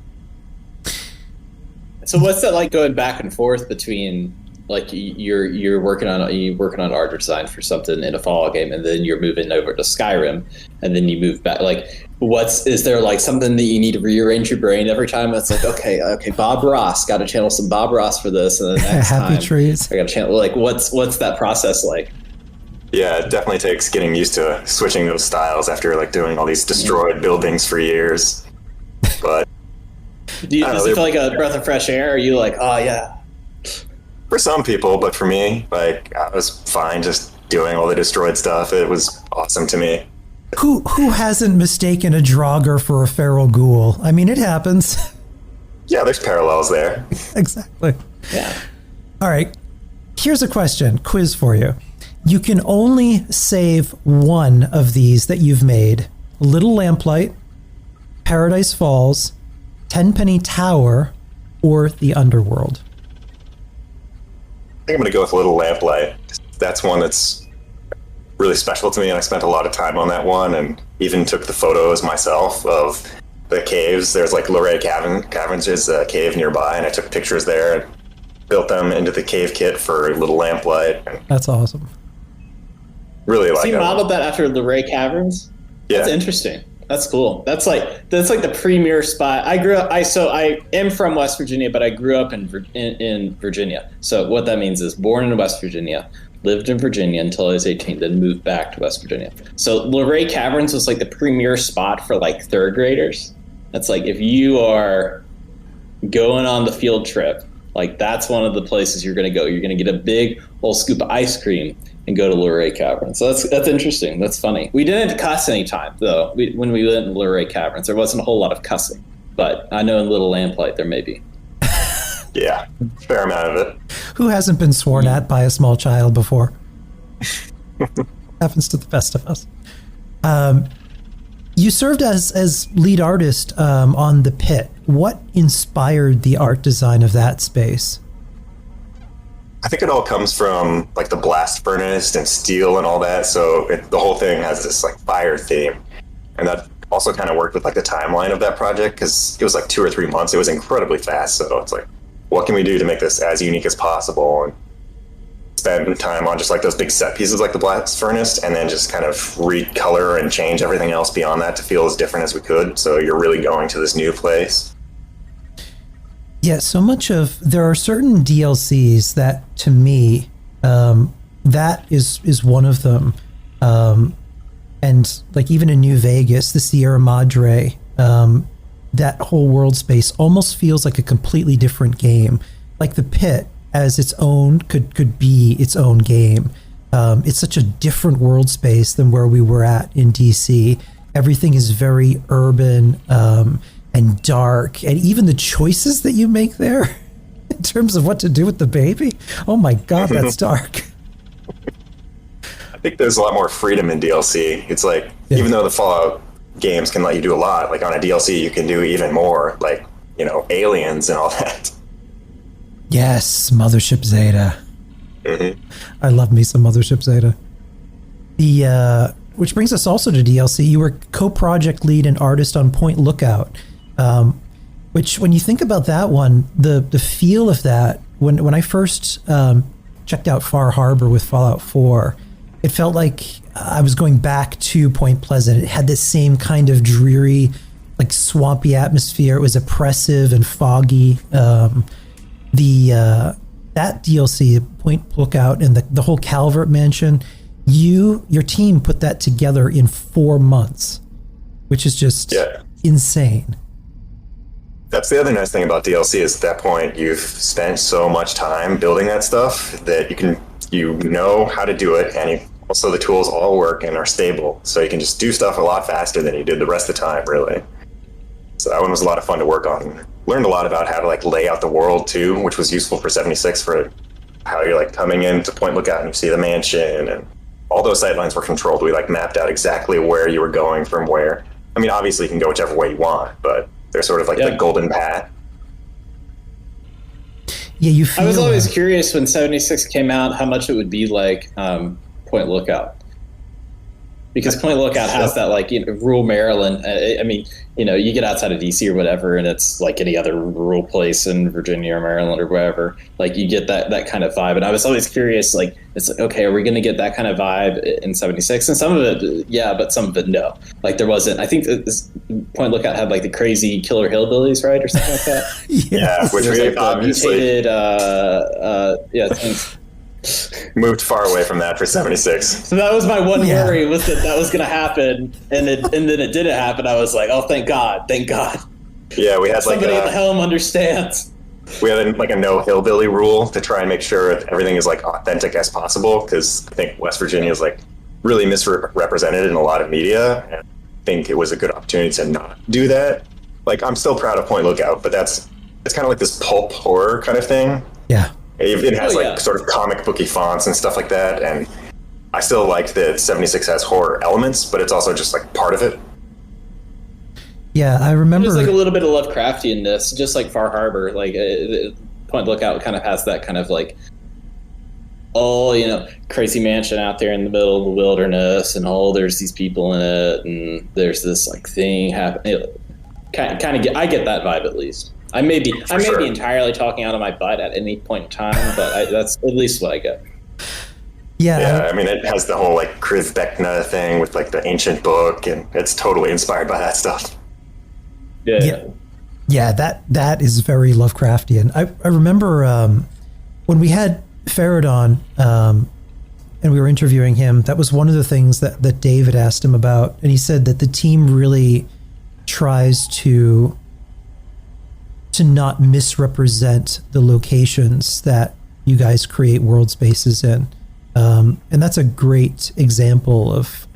Speaker 8: So what's that like going back and forth between, like, you're working on art design for something in a Fallout game, and then you're moving over to Skyrim, and then you move back? Like, is there like something that you need to rearrange your brain every time? It's like, okay, Bob Ross, got to channel some Bob Ross for this, and the next
Speaker 6: Happy
Speaker 8: time
Speaker 6: trees.
Speaker 8: I got to channel. Like, what's that process like?
Speaker 7: Yeah, it definitely takes getting used to switching those styles after like doing all these destroyed buildings for years. But
Speaker 8: does it feel like a breath of fresh air? Or are you like, oh yeah?
Speaker 7: For some people, but for me, like, I was fine just doing all the destroyed stuff. It was awesome to me.
Speaker 6: Who hasn't mistaken a Draugr for a feral ghoul? I mean, it happens.
Speaker 7: Yeah, there's parallels there.
Speaker 6: Exactly.
Speaker 8: Yeah.
Speaker 6: All right. Here's a quiz for you. You can only save one of these that you've made: Little Lamplight, Paradise Falls, Tenpenny Tower, or The Underworld.
Speaker 7: I think I'm going to go with Little Lamplight. That's one that's really special to me, and I spent a lot of time on that one, and even took the photos myself of the caves. There's like Lorette Caverns is a cave nearby, and I took pictures there and built them into the cave kit for Little Lamplight.
Speaker 6: That's awesome.
Speaker 7: Really like it.
Speaker 8: So you modeled that after Luray Caverns?
Speaker 7: Yeah.
Speaker 8: That's interesting. That's cool. That's like the premier spot. I am from West Virginia, but I grew up in Virginia. So what that means is born in West Virginia, lived in Virginia until I was 18, then moved back to West Virginia. So Luray Caverns was like the premier spot for like third graders. That's like, if you are going on the field trip, like that's one of the places you're going to go. You're going to get a big old scoop of ice cream and go to Luray Caverns. So that's interesting. That's funny. We didn't cuss any time, though, when we went to Luray Caverns. There wasn't a whole lot of cussing. but I know in Little Lamplight there may be.
Speaker 7: Yeah, fair amount of it.
Speaker 6: Who hasn't been sworn at by a small child before? Happens to the best of us. You served as lead artist on The Pit. What inspired the art design of that space?
Speaker 7: I think it all comes from like the blast furnace and steel and all that. So the whole thing has this like fire theme, and that also kind of worked with like the timeline of that project because it was like 2 or 3 months. It was incredibly fast. So it's like, what can we do to make this as unique as possible? And spend time on just like those big set pieces like the blast furnace, and then just kind of recolor and change everything else beyond that to feel as different as we could. So you're really going to this new place.
Speaker 6: Yeah, so much of there are certain DLCs that to me, that is one of them. And like even in New Vegas, the Sierra Madre, that whole world space almost feels like a completely different game. Like The Pit as its own could be its own game. It's such a different world space than where we were at in DC. Everything is very urban and dark, and even the choices that you make there in terms of what to do with the baby. Oh my God, that's dark.
Speaker 7: I think there's a lot more freedom in DLC. It's like, even though the Fallout games can let you do a lot, like on a DLC you can do even more, like, you know, aliens and all that.
Speaker 6: Yes, Mothership Zeta.
Speaker 7: Mm-hmm.
Speaker 6: I love me some Mothership Zeta. Which brings us also to DLC. You were co-project lead and artist on Point Lookout, which when you think about that one, the feel of that, when I first checked out Far Harbor with Fallout 4, it felt like I was going back to Point Pleasant. It had this same kind of dreary, like swampy atmosphere. It was oppressive and foggy. That DLC, Point Lookout, and the whole Calvert Mansion, your team put that together in 4 months, which is just insane.
Speaker 7: That's the other nice thing about DLC is at that point you've spent so much time building that stuff that you know how to do it, and also the tools all work and are stable, so you can just do stuff a lot faster than you did the rest of the time, really. So that one was a lot of fun to work on. Learned a lot about how to like lay out the world too, which was useful for 76 for how you're like coming into Point Lookout and you see the mansion, and all those sightlines were controlled. We like mapped out exactly where you were going from where. I mean, obviously you can go whichever way you want, but they're sort of like the golden path.
Speaker 6: Yeah, you feel
Speaker 8: I was always curious when 76 came out how much it would be like Point Lookout. Because Point Lookout has that, like, you know, rural Maryland. I mean, you know, you get outside of DC or whatever, and it's like any other rural place in Virginia or Maryland or wherever. Like, you get that kind of vibe. And I was always curious, like, it's like, okay, are we going to get that kind of vibe in 76? And some of it, yeah, but some of it, no. Like, there wasn't. I think this Point Lookout had, like, the crazy killer hillbillies, right, or something like that.
Speaker 7: Yeah, which we obviously
Speaker 8: mutated, things.
Speaker 7: Moved far away from that for 76.
Speaker 8: So that was my one worry, was that was going to happen, and then it didn't happen. I was like, oh, thank God.
Speaker 7: Yeah, we had
Speaker 8: somebody at the helm understands.
Speaker 7: We had like a no hillbilly rule to try and make sure everything is like authentic as possible, because I think West Virginia is like really misrepresented in a lot of media, and I think it was a good opportunity to not do that. Like, I'm still proud of Point Lookout, but it's kind of like this pulp horror kind of thing.
Speaker 6: Yeah.
Speaker 7: It has sort of comic booky fonts and stuff like that, and I still like that 76 has horror elements, but it's also just like part of it.
Speaker 6: Yeah, I remember.
Speaker 8: There's like a little bit of Lovecraftianness, just like Far Harbor. Like Point Lookout kind of has that kind of like, oh, you know, crazy mansion out there in the middle of the wilderness, and there's these people in it, and there's this like thing happening. I get that vibe at least. I may be entirely talking out of my butt at any point in time, but that's at least what I get.
Speaker 6: Yeah,
Speaker 7: I mean, it has the whole like Kriv Bekna thing with like the ancient book, and it's totally inspired by that stuff.
Speaker 6: Yeah, that is very Lovecraftian. I remember when we had Farrad on and we were interviewing him, that was one of the things that David asked him about, and he said that the team really tries to not misrepresent the locations that you guys create world spaces in. And that's a great example of,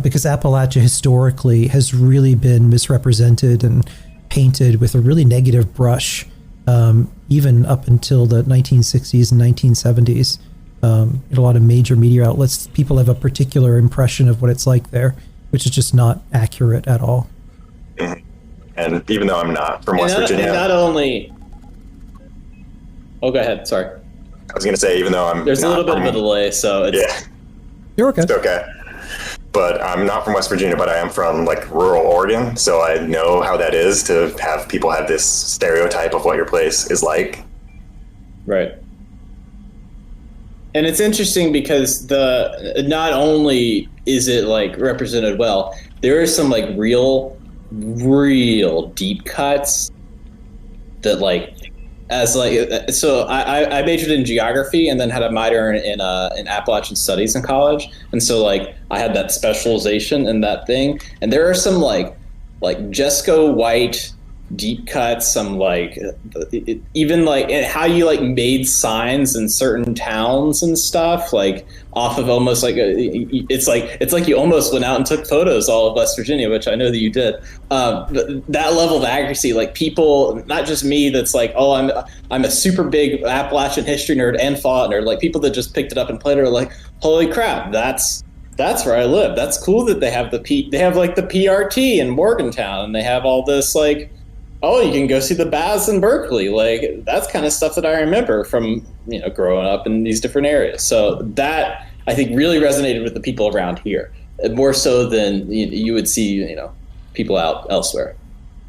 Speaker 6: because Appalachia historically has really been misrepresented, and painted with a really negative brush, even up until the 1960s and 1970s. In a lot of major media outlets, people have a particular impression of what it's like there, which is just not accurate at all.
Speaker 7: Mm-hmm. And even though I'm not from West Virginia,
Speaker 8: and not only. Oh, go ahead. Sorry.
Speaker 7: I was going to say, even though
Speaker 8: there's a little bit of a delay, so it's.
Speaker 7: Yeah.
Speaker 6: You're okay.
Speaker 7: It's okay. But I'm not from West Virginia, but I am from like rural Oregon, so I know how that is to have people have this stereotype of what your place is like.
Speaker 8: Right. And it's interesting because not only is it like represented well, there are some like real deep cuts that like as like, so I majored in geography and then had a minor in Appalachian studies in college. And so like I had that specialization in that thing. And there are some like Jesco White deep cuts, some like even like how you like made signs in certain towns and stuff, like off of almost like it's like you almost went out and took photos all of West Virginia, which I know that you did. That level of accuracy, like people, not just me, that's like, oh, I'm a super big Appalachian history nerd and Fallout nerd. Like people that just picked it up and played it are like, holy crap, that's where I live. That's cool that they have they have like the PRT in Morgantown, and they have all this like, oh, you can go see the baths in Berkeley. Like that's kind of stuff that I remember from, growing up in these different areas. So that I think really resonated with the people around here, more so than you would see, people out elsewhere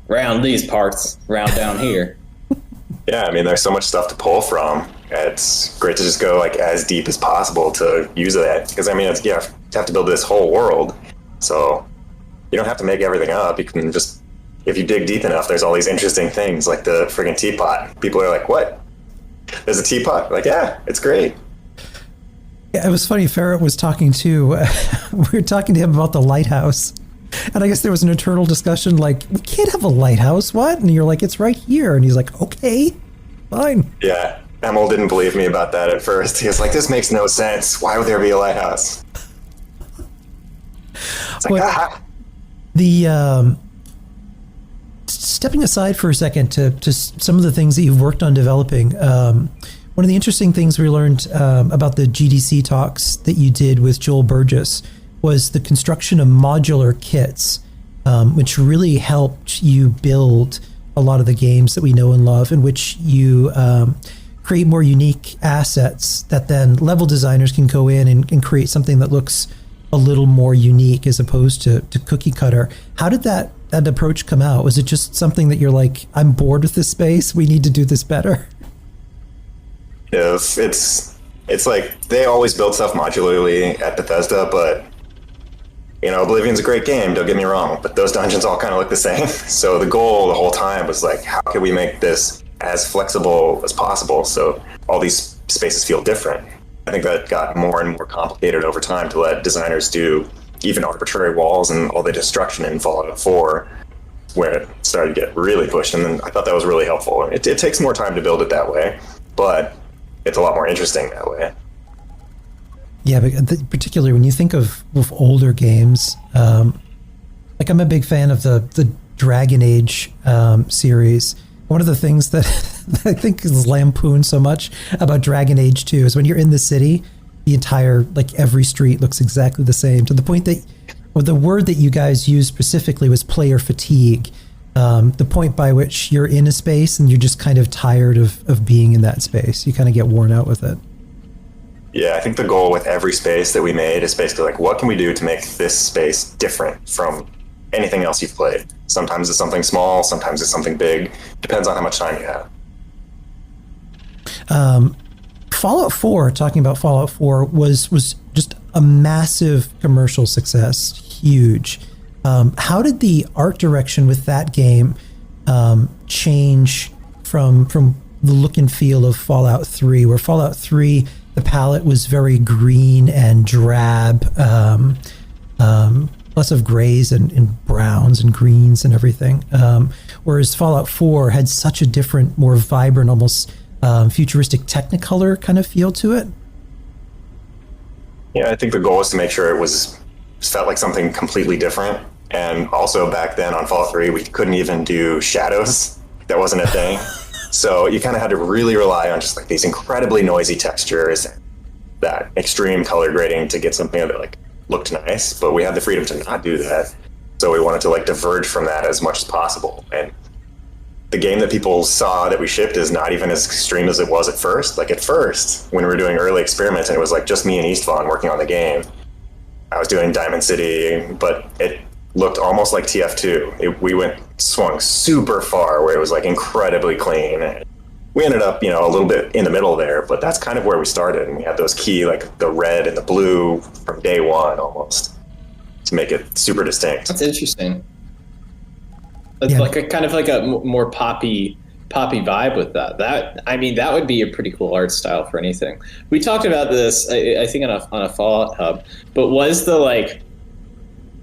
Speaker 8: around these parts, around down here.
Speaker 7: Yeah. I mean, there's so much stuff to pull from. It's great to just go like as deep as possible to use that. Because I mean, you have to build this whole world. So you don't have to make everything up. You can just, if you dig deep enough, there's all these interesting things like the friggin' teapot. People are like, what? There's a teapot? Like, yeah, it's great.
Speaker 6: Yeah, it was funny. Ferret was talking to, we were talking to him about the lighthouse. And I guess there was an internal discussion like, we can't have a lighthouse. What? And you're like, it's right here. And he's like, okay, fine.
Speaker 7: Yeah. Emil didn't believe me about that at first. He was like, this makes no sense. Why would there be a lighthouse? It's like,
Speaker 6: stepping aside for a second to some of the things that you've worked on developing, one of the interesting things we learned about the GDC talks that you did with Joel Burgess was the construction of modular kits, which really helped you build a lot of the games that we know and love, in which you create more unique assets that then level designers can go in and create something that looks a little more unique as opposed to cookie cutter. How did that approach come out? Was it just something that you're like, I'm bored with this space, we need to do this better?
Speaker 7: Yeah, it's like they always build stuff modularly at Bethesda, but Oblivion's a great game, don't get me wrong, but those dungeons all kind of look the same. So the goal the whole time was like, how can we make this as flexible as possible so all these spaces feel different? I think that got more and more complicated over time to let designers do even arbitrary walls and all the destruction in Fallout 4, where it started to get really pushed. And then I thought that was really helpful. It takes more time to build it that way, but it's a lot more interesting that way.
Speaker 6: Yeah, but particularly when you think of older games, like I'm a big fan of the Dragon Age series. One of the things that I think is lampooned so much about Dragon Age 2 is when you're in the city, the entire, like every street looks exactly the same, to the point that, or the word that you guys used specifically was player fatigue. The point by which you're in a space and you're just kind of tired of being in that space. You kind of get worn out with it.
Speaker 7: Yeah, I think the goal with every space that we made is basically like, what can we do to make this space different from anything else you've played? Sometimes it's something small, sometimes it's something big. Depends on how much time you have.
Speaker 6: Fallout 4, talking about Fallout 4, was just a massive commercial success, huge. How did the art direction with that game change from the look and feel of Fallout 3, where Fallout 3, the palette was very green and drab, lots of grays and browns and greens and everything. Whereas Fallout 4 had such a different, more vibrant, almost futuristic Technicolor kind of feel to it.
Speaker 7: Yeah, I think the goal was to make sure it felt like something completely different. And also back then on Fallout 3, we couldn't even do shadows. That wasn't a thing. So you kind of had to really rely on just like these incredibly noisy textures, that extreme color grading to get something that like looked nice. But we had the freedom to not do that. So we wanted to like diverge from that as much as possible. And the game that people saw that we shipped is not even as extreme as it was at first. Like at first, when we were doing early experiments and it was like just me and Eastvaughn working on the game, I was doing Diamond City, but it looked almost like TF2. We swung super far where it was like incredibly clean. We ended up, a little bit in the middle there, but that's kind of where we started. And we had those key, like the red and the blue from day one almost to make it super distinct.
Speaker 8: That's interesting. It's like a kind of like a more poppy vibe with that. That would be a pretty cool art style for anything. We talked about this, I think, on a Fallout Hub. But was the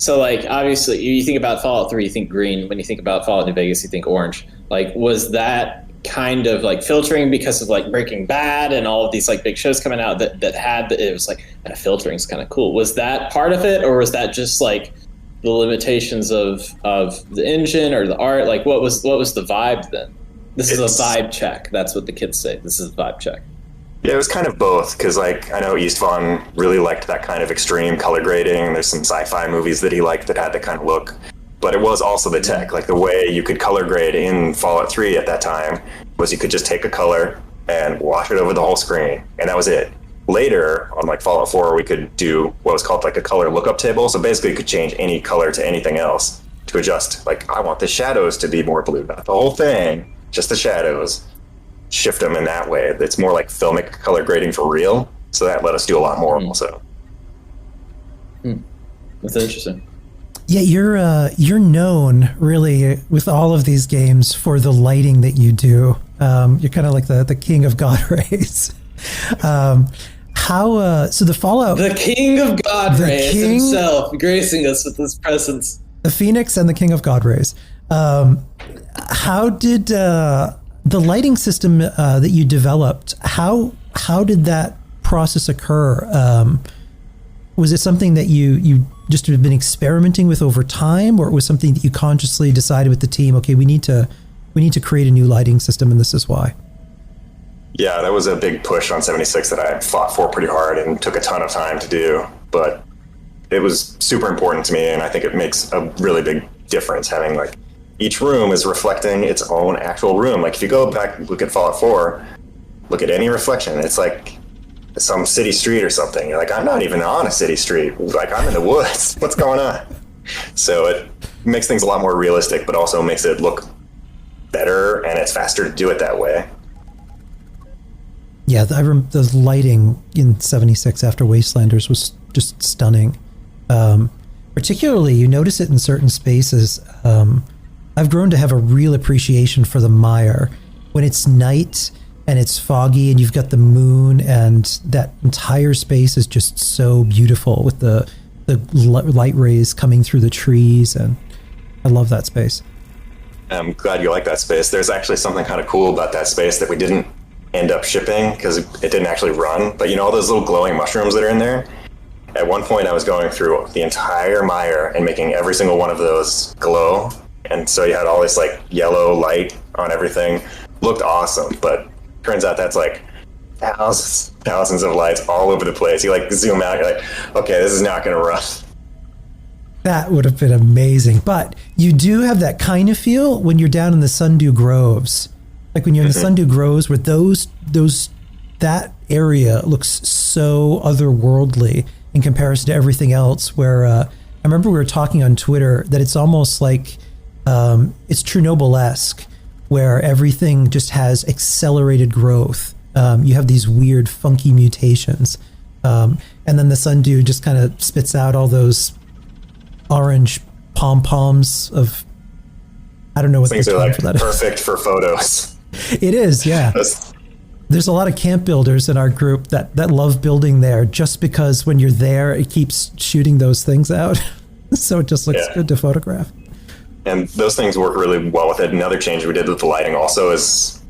Speaker 8: obviously you think about Fallout 3, you think green. When you think about Fallout New Vegas, you think orange. Like, was that kind of like filtering because of like Breaking Bad and all of these like big shows coming out that had it was like filtering's kind of cool. Was that part of it, or was that just like the limitations of the engine or the art? Like, what was the vibe then? This is a vibe check. That's what the kids say. This is a vibe check.
Speaker 7: Yeah, it was kind of both, because like I know Eastvaughn really liked that kind of extreme color grading. There's some sci-fi movies that he liked that had that kind of look, but it was also the tech. Like the way you could color grade in Fallout 3 at that time was you could just take a color and wash it over the whole screen, and that was it. Later, on like Fallout 4, we could do what was called like a color lookup table. So basically you could change any color to anything else to adjust. Like, I want the shadows to be more blue, not the whole thing, just the shadows. Shift them in that way. It's more like filmic color grading for real. So that let us do a lot more also.
Speaker 8: That's interesting.
Speaker 6: Yeah, you're known really with all of these games for the lighting that you do. You're kind of like the king of God rays. So the Fallout,
Speaker 8: the king of God rays himself, gracing us with his presence,
Speaker 6: the Phoenix and the king of God rays. How did the lighting system that you developed? How did that process occur? Was it something that you just have been experimenting with over time, or it was something that you consciously decided with the team? Okay, we need to create a new lighting system, and this is why.
Speaker 7: Yeah, that was a big push on 76 that I fought for pretty hard and took a ton of time to do, but it was super important to me, and I think it makes a really big difference having like each room is reflecting its own actual room. Like if you go back and look at Fallout 4, look at any reflection, it's like some city street or something. You're like, I'm not even on a city street. Like, I'm in the woods. What's going on? So it makes things a lot more realistic, but also makes it look better, and it's faster to do it that way.
Speaker 6: Yeah, the lighting in 76 after Wastelanders was just stunning. Particularly, you notice it in certain spaces. I've grown to have a real appreciation for the mire. When it's night and it's foggy and you've got the moon and that entire space is just so beautiful with the light rays coming through the trees, and I love that space.
Speaker 7: I'm glad you like that space. There's actually something kind of cool about that space that we didn't end up shipping because it didn't actually run. But all those little glowing mushrooms that are in there? At one point I was going through the entire mire and making every single one of those glow. And so you had all this like yellow light on everything. Looked awesome, but turns out that's like thousands of lights all over the place. You like zoom out, you're like, okay, this is not going to run.
Speaker 6: That would have been amazing. But you do have that kind of feel when you're down in the Sundew Groves. Like when you're in the Sundew Groves, where that area looks so otherworldly in comparison to everything else. Where I remember we were talking on Twitter that it's almost like it's Chernobyl-esque, where everything just has accelerated growth. You have these weird, funky mutations, and then the Sundew just kind of spits out all those orange pom-poms of, I don't know what
Speaker 7: things
Speaker 6: the
Speaker 7: are
Speaker 6: term
Speaker 7: like
Speaker 6: for that is.
Speaker 7: Perfect for photos.
Speaker 6: It is, yeah. There's a lot of camp builders in our group that love building there just because when you're there, it keeps shooting those things out. So it just looks good to photograph.
Speaker 7: And those things work really well with it. Another change we did with the lighting also is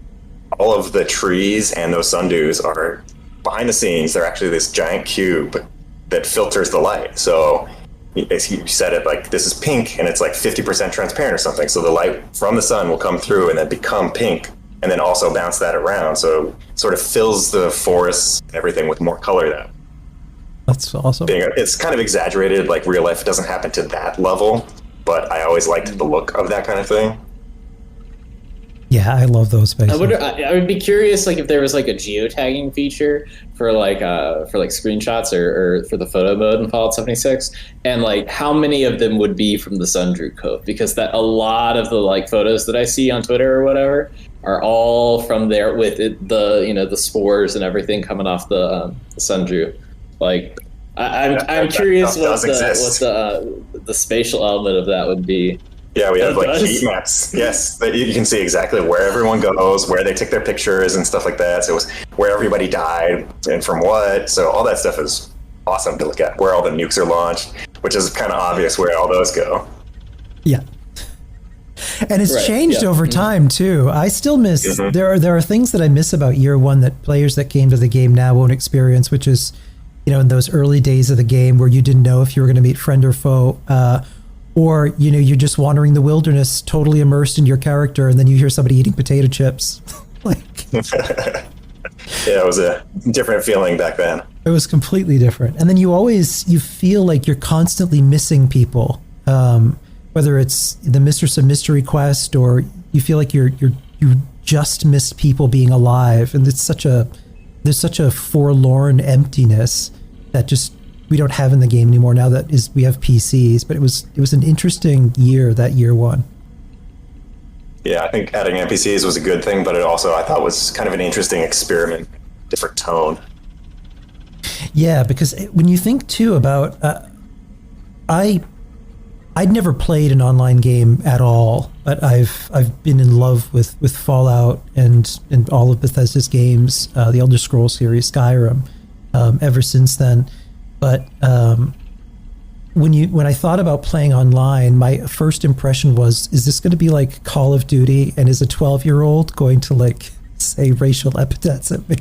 Speaker 7: all of the trees and those sundews are behind the scenes. They're actually this giant cube that filters the light. So you set it like this is pink and it's like 50% transparent or something. So the light from the sun will come through and then become pink and then also bounce that around. So it sort of fills the forests and everything with more color now.
Speaker 6: That's awesome.
Speaker 7: It's kind of exaggerated, like real life doesn't happen to that level, but I always liked the look of that kind of thing.
Speaker 6: Yeah, I love those spaces.
Speaker 8: I would be curious, like if there was like a geotagging feature for like screenshots or for the photo mode in Fallout 76, and like how many of them would be from the Sundrew Cove, because that a lot of the like photos that I see on Twitter or whatever are all from there with the spores and everything coming off the Sundrew. Like I'm curious what the spatial element of that would be.
Speaker 7: Yeah, we have like heat maps. Yes, you can see exactly where everyone goes, where they took their pictures and stuff like that. So it was where everybody died and from what. So all that stuff is awesome to look at. Where all the nukes are launched, which is kind of obvious where all those go.
Speaker 6: Yeah. And it's changed over time too. I still miss there are things that I miss about year one that players that came to the game now won't experience, which is, in those early days of the game where you didn't know if you were going to meet friend or foe, or you're just wandering the wilderness, totally immersed in your character, and then you hear somebody eating potato chips.
Speaker 7: Yeah, it was a different feeling back then.
Speaker 6: It was completely different. And then you feel like you're constantly missing people, whether it's the Mistress of Mystery quest, or you feel like you just missed people being alive, and there's such a forlorn emptiness that just we don't have in the game anymore now that we have PCs. But it was an interesting year, that year one.
Speaker 7: Yeah, I think adding NPCs was a good thing, but it also I thought was kind of an interesting experiment, different tone.
Speaker 6: Yeah, because when you think too about, I'd never played an online game at all, but I've been in love with Fallout and all of Bethesda's games, the Elder Scrolls series, Skyrim, ever since then. But when I thought about playing online, my first impression was, is this going to be like Call of Duty? And is a 12-year-old going to say racial epithets at me?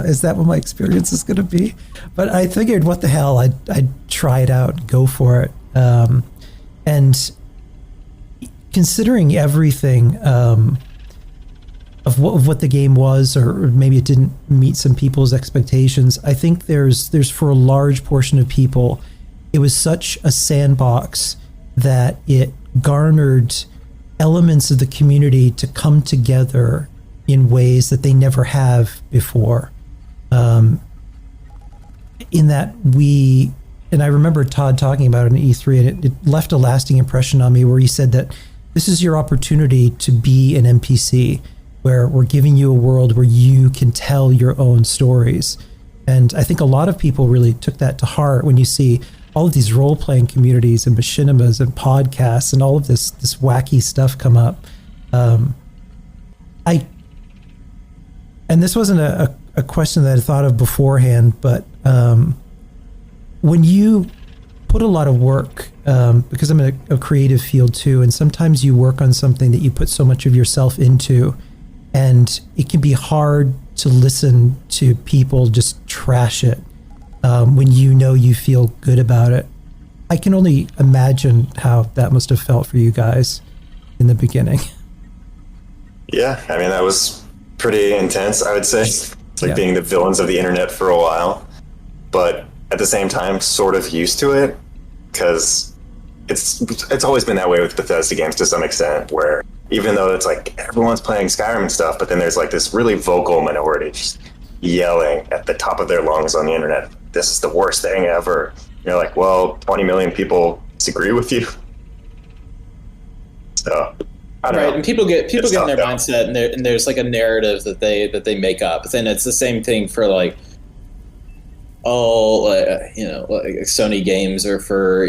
Speaker 6: Is that what my experience is going to be? But I figured, what the hell? I'd try it out, go for it. And considering everything of what the game was, or maybe it didn't meet some people's expectations, I think there's for a large portion of people, it was such a sandbox that it garnered elements of the community to come together in ways that they never have before. In that and I remember Todd talking about it in E3, and it left a lasting impression on me, where he said that this is your opportunity to be an NPC, where we're giving you a world where you can tell your own stories. And I think a lot of people really took that to heart when you see all of these role-playing communities and machinimas and podcasts and all of this wacky stuff come up. And this wasn't a question that I thought of beforehand, but when you put a lot of work, because I'm in a creative field too, and sometimes you work on something that you put so much of yourself into, and it can be hard to listen to people just trash it when you feel good about it. I can only imagine how that must have felt for you guys in the beginning.
Speaker 7: Yeah, I mean, that was pretty intense, I would say. It's like being the villains of the internet for a while. But at the same time, sort of used to it, because it's always been that way with Bethesda games to some extent, where even though it's like everyone's playing Skyrim and stuff, but then there's like this really vocal minority just yelling at the top of their lungs on the internet, this is the worst thing ever. And you're like, well, 20 million people disagree with you. So I don't know.
Speaker 8: And people get in their mindset, and there's like a narrative that they make up. And it's the same thing for like Sony games, or for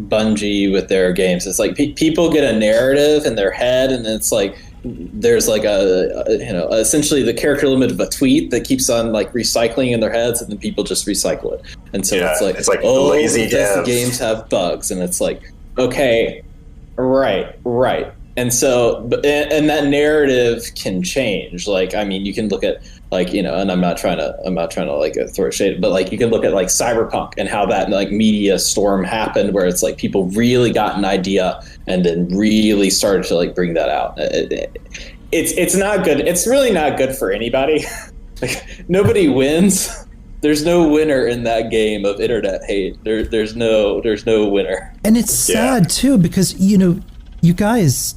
Speaker 8: Bungie with their games. It's like people get a narrative in their head, and it's like there's like essentially the character limit of a tweet that keeps on like recycling in their heads, and then people just recycle it. And so it's like
Speaker 7: lazy
Speaker 8: the games have bugs, and it's like, okay, right, And so, and that narrative can change. Like, I mean, you can look at like, you know, and I'm not trying to like throw shade, but like you can look at like Cyberpunk and how that like media storm happened, where it's like people really got an idea and then really started to like bring that out. It's not good. It's really not good for anybody. Like, nobody wins. There's no winner in that game of internet hate. There's no winner.
Speaker 6: And it's sad too, because, you know, you guys,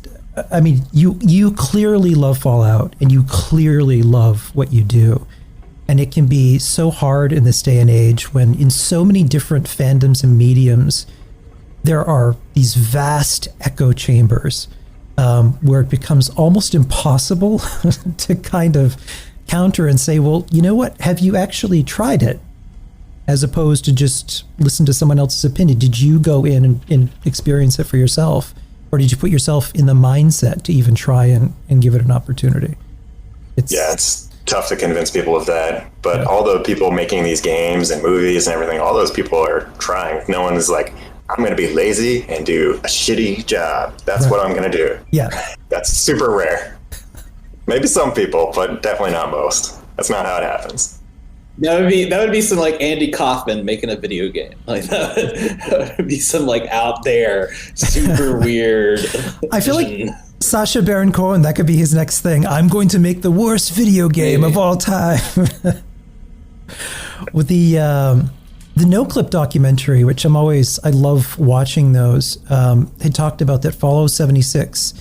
Speaker 6: I mean, you clearly love Fallout and you clearly love what you do. And it can be so hard in this day and age when in so many different fandoms and mediums, there are these vast echo chambers where it becomes almost impossible to kind of counter and say, well, you know what? Have you actually tried it? As opposed to just listen to someone else's opinion. Did you go in and experience it for yourself? Or did you put yourself in the mindset to even try and give it an opportunity?
Speaker 7: It's tough to convince people of that. But all the people making these games and movies and everything, all those people are trying. No one is like, I'm going to be lazy and do a shitty job. That's what I'm going to do.
Speaker 6: Yeah.
Speaker 7: That's super rare. Maybe some people, but definitely not most. That's not how it happens.
Speaker 8: That would be some like Andy Kaufman making a video game. Like that would be some like out there super weird.
Speaker 6: I feel like Sacha Baron Cohen, that could be his next thing. I'm going to make the worst video game of all time. With the NoClip documentary, which I love watching those. They talked about that Fallout 76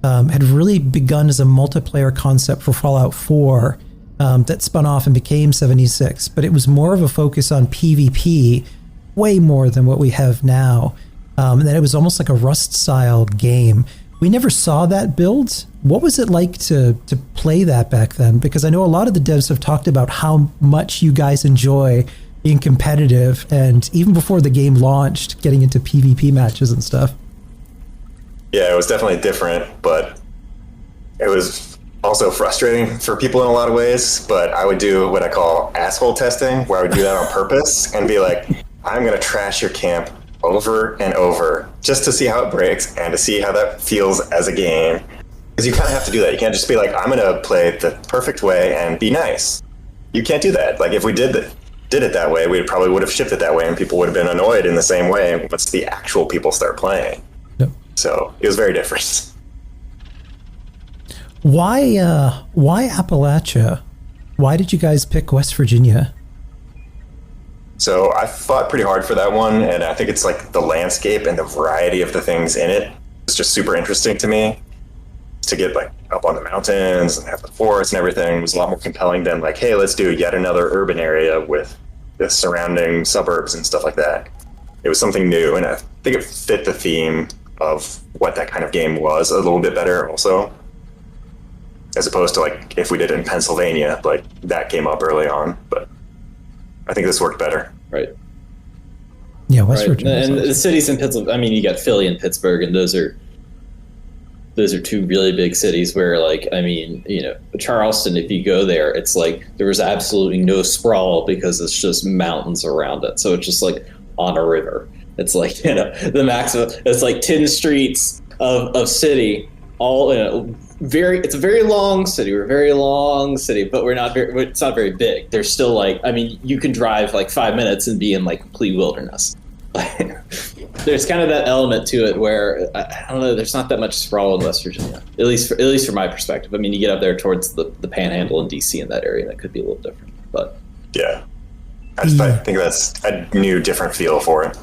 Speaker 6: had really begun as a multiplayer concept for Fallout 4. That spun off and became 76, but it was more of a focus on PvP, way more than what we have now. And then it was almost like a Rust-style game. We never saw that build. What was it like to play that back then? Because I know a lot of the devs have talked about how much you guys enjoy being competitive, and even before the game launched, getting into PvP matches and stuff.
Speaker 7: Yeah, it was definitely different, but it was also frustrating for people in a lot of ways. But I would do what I call asshole testing, where I would do that on purpose and be like, I'm going to trash your camp over and over just to see how it breaks and to see how that feels as a game. Because you kind of have to do that. You can't just be like, I'm going to play it the perfect way and be nice. You can't do that. Like, if we did it that way, we probably would have shipped it that way and people would have been annoyed in the same way once the actual people start playing.
Speaker 6: Yep.
Speaker 7: So it was very different.
Speaker 6: Why Appalachia? Why did you guys pick West Virginia?
Speaker 7: So I fought pretty hard for that one, and I think it's like the landscape and the variety of the things in it. It's just super interesting to me. To get like up on the mountains and have the forest and everything was a lot more compelling than like, hey, let's do yet another urban area with the surrounding suburbs and stuff like that. It was something new, and I think it fit the theme of what that kind of game was a little bit better also. As opposed to like if we did it in Pennsylvania, like that came up early on, but I think this worked better.
Speaker 8: Right.
Speaker 6: Yeah, West Virginia.
Speaker 8: And the cities in Pittsburgh, I mean, you got Philly and Pittsburgh, and those are two really big cities where, like, I mean, you know, Charleston, if you go there, it's like there was absolutely no sprawl because it's just mountains around it. So it's just like on a river. It's like, you know, the maximum, it's like 10 streets of city, all, you know, it's a very long city. We're a very long city, but it's not very big. There's still like, I mean, you can drive like 5 minutes and be in like complete wilderness. There's kind of that element to it where I don't know. There's not that much sprawl in West Virginia, at least from my perspective. I mean, you get up there towards the Panhandle in DC in that area, and that could be a little different. But
Speaker 7: yeah, I think that's a new, different feel for it.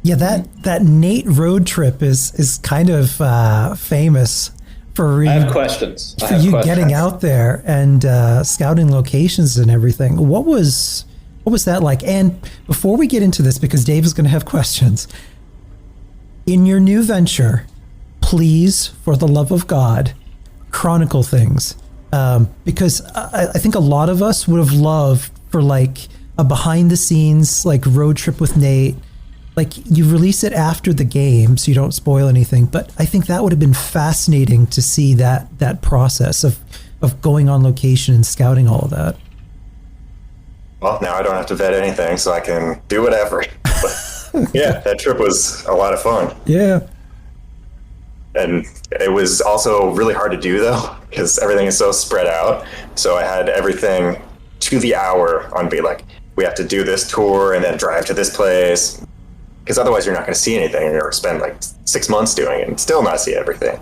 Speaker 6: Yeah, that Nate road trip is kind of famous for
Speaker 8: I have questions.
Speaker 6: For you getting out there and scouting locations and everything. What was that like? And before we get into this, because Dave is going to have questions, in your new venture, please, for the love of God, chronicle things. Because I think a lot of us would have loved for like a behind the scenes like road trip with Nate. Like, you release it after the game so you don't spoil anything, but I think that would have been fascinating to see that process of going on location and scouting all of that.
Speaker 7: Well, now I don't have to vet anything, so I can do whatever. But, yeah, that trip was a lot of fun.
Speaker 6: Yeah.
Speaker 7: And it was also really hard to do, though, because everything is so spread out. So I had everything to the hour on be like, we have to do this tour and then drive to this place. Because otherwise you're not going to see anything. You're going to spend like 6 months doing it and still not see everything.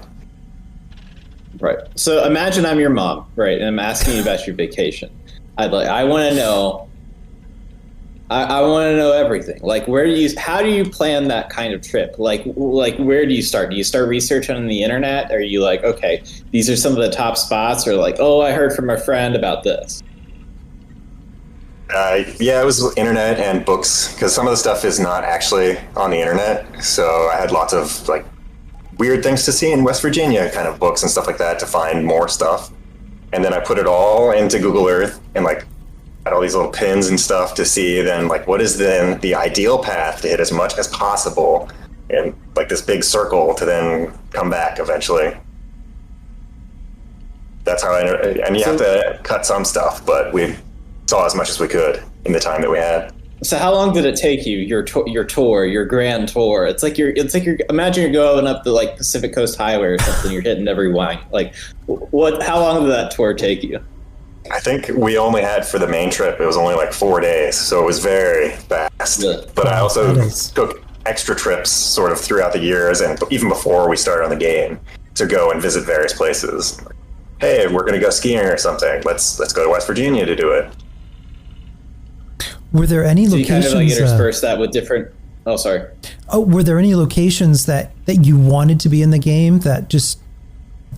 Speaker 8: Right. So imagine I'm your mom, right? And I'm asking you about your vacation. I want to know. I want to know everything. Like, how do you plan that kind of trip? Like, where do you start? Do you start researching on the internet? Are you like, okay, these are some of the top spots, or like, oh, I heard from a friend about this?
Speaker 7: Yeah, it was internet and books, because some of the stuff is not actually on the internet. So I had lots of like weird things to see in West Virginia, kind of books and stuff like that to find more stuff. And then I put it all into Google Earth and like had all these little pins and stuff to see then like what is then the ideal path to hit as much as possible in like this big circle to then come back eventually. That's how and you have to cut some stuff, but we saw as much as we could in the time that we had.
Speaker 8: So how long did it take you, your tour, your grand tour? It's like you're imagine you're going up the like Pacific Coast Highway or something, you're hitting every wine. Like how long did that tour take you?
Speaker 7: I think we only had for the main trip, it was only like 4 days, so it was very fast. Yeah. But I also took extra trips sort of throughout the years and even before we started on the game to go and visit various places. Hey, we're going to go skiing or something. Let's go to West Virginia to do it.
Speaker 6: Were there any locations?
Speaker 8: You kind of like intersperse that with different. Oh, sorry.
Speaker 6: Oh, were there any locations that you wanted to be in the game that just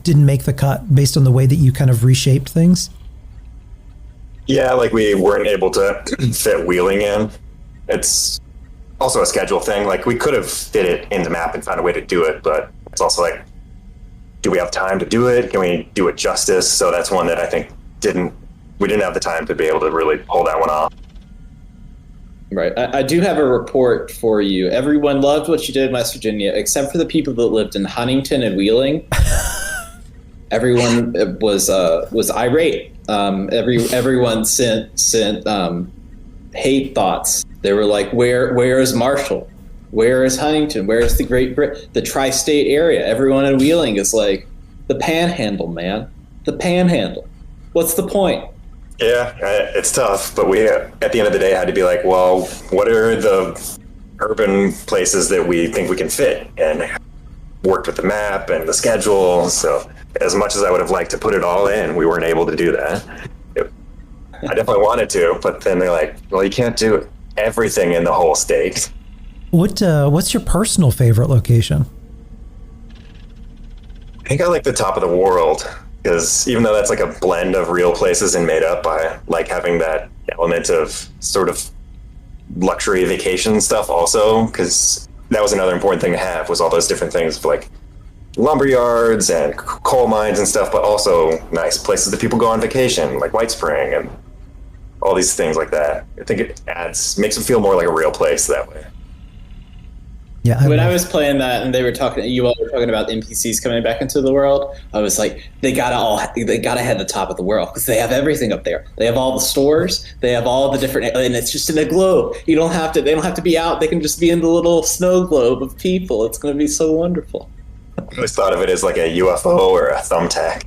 Speaker 6: didn't make the cut based on the way that you kind of reshaped things?
Speaker 7: Yeah, like we weren't able to fit Wheeling in. It's also a schedule thing. Like we could have fit it in the map and found a way to do it, but it's also like, do we have time to do it? Can we do it justice? So that's one that I think we didn't have the time to be able to really pull that one off.
Speaker 8: Right. I do have a report for you. Everyone loved what you did in West Virginia, except for the people that lived in Huntington and Wheeling. Everyone was irate. Everyone sent hate thoughts. They were like, "Where is Marshall? Where is Huntington? Where is the tri-state area?" Everyone in Wheeling is like, "The Panhandle, man, the Panhandle. What's the point?"
Speaker 7: Yeah, it's tough, but we at the end of the day had to be like, well, what are the urban places that we think we can fit, and worked with the map and the schedule. So as much as I would have liked to put it all in, we weren't able to do that. I definitely wanted to, but then they're like, well, you can't do everything in the whole state.
Speaker 6: What's your personal favorite location?
Speaker 7: I think I like the top of the world, because even though that's like a blend of real places and made up, I like having that element of sort of luxury vacation stuff also, because that was another important thing to have, was all those different things like lumber yards and coal mines and stuff, but also nice places that people go on vacation, like White Spring and all these things like that. I think it makes it feel more like a real place that way.
Speaker 6: Yeah.
Speaker 8: When I was playing that and you all were talking about NPCs coming back into the world, I was like, they gotta head the top of the world, because they have everything up there. They have all the stores, they have all the different, and it's just in a globe. They don't have to be out. They can just be in the little snow globe of people. It's going to be so wonderful.
Speaker 7: I always thought of it as like a UFO or a thumbtack.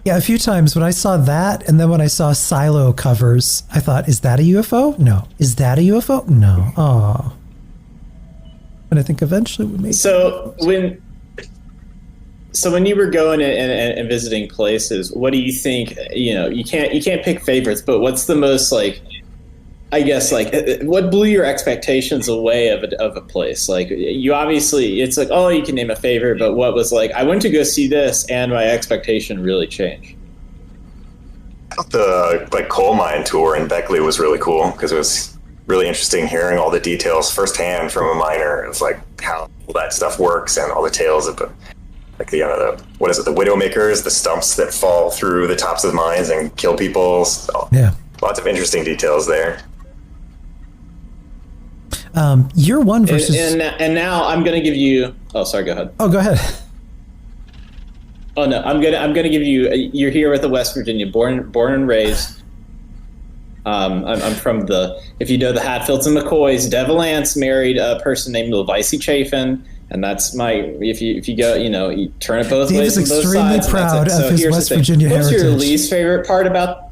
Speaker 6: Yeah, a few times when I saw that, and then when I saw silo covers, I thought, is that a UFO? No. Is that a UFO? No. Oh. But I think eventually we made
Speaker 8: So when you were going and visiting places, what do you think? You can't pick favorites, but what's the most what blew your expectations away of a place? Like, you obviously, it's like, oh, you can name a favorite, but what was like, I went to go see this and my expectation really changed?
Speaker 7: The coal mine tour in Beckley was really cool, because it was really interesting hearing all the details firsthand from a miner of like how that stuff works and all the tales of the widowmakers, the stumps that fall through the tops of the mines and kill people. So,
Speaker 6: yeah,
Speaker 7: lots of interesting details there.
Speaker 6: Year one versus
Speaker 8: and now I'm gonna give you. Oh, sorry. Go ahead.
Speaker 6: Oh, go ahead.
Speaker 8: Oh no, I'm gonna give you. You're here with the West Virginia, born and raised. I'm from if you know the Hatfields and McCoys, Devil Ants married a person named Levice Chafin, and that's if you go, you turn it both
Speaker 6: Dave
Speaker 8: ways
Speaker 6: is
Speaker 8: on both
Speaker 6: extremely
Speaker 8: sides.
Speaker 6: proud of his
Speaker 8: here's
Speaker 6: West
Speaker 8: the thing.
Speaker 6: Virginia
Speaker 8: What's
Speaker 6: heritage.
Speaker 8: your least favorite part about?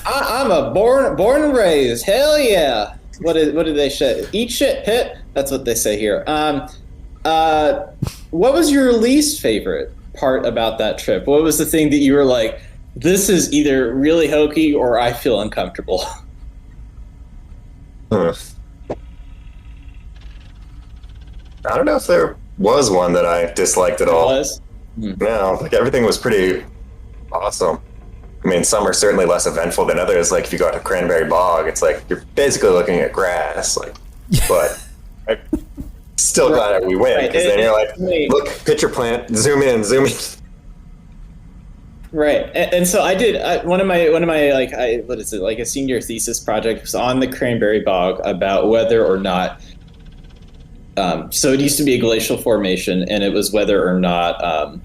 Speaker 8: I'm a born and raised. Hell yeah! What did they say? Eat shit, Pitt. That's what they say here. What was your least favorite part about that trip? What was the thing that you were like, this is either really hokey or I feel uncomfortable?
Speaker 7: I don't know if there was one that I disliked at all. No, like everything was pretty awesome. I mean, some are certainly less eventful than others. Like if you go out to Cranberry Bog, it's like you're basically looking at grass. Like, but I'm still glad that we win because then you're like, look, pitcher plant, zoom in, zoom in.
Speaker 8: Right, and so I did one of my what is it, like a senior thesis project was on the Cranberry Bog about whether or not. So it used to be a glacial formation, and it was whether or not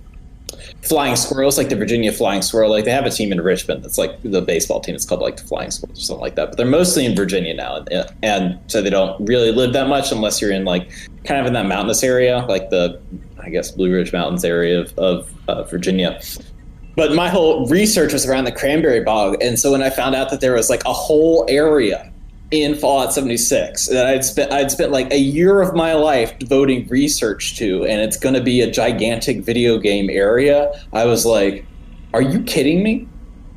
Speaker 8: flying squirrels, like the Virginia flying squirrel, like they have a team in Richmond that's like the baseball team. It's called like the Flying Squirrels or something like that. But they're mostly in Virginia now, and so they don't really live that much unless you're in like kind of in that mountainous area, like the Blue Ridge Mountains area of Virginia. But my whole research was around the Cranberry Bog, and so when I found out that there was like a whole area in Fallout 76 that I'd spent like a year of my life devoting research to, and it's going to be a gigantic video game area, I was like, are you kidding me?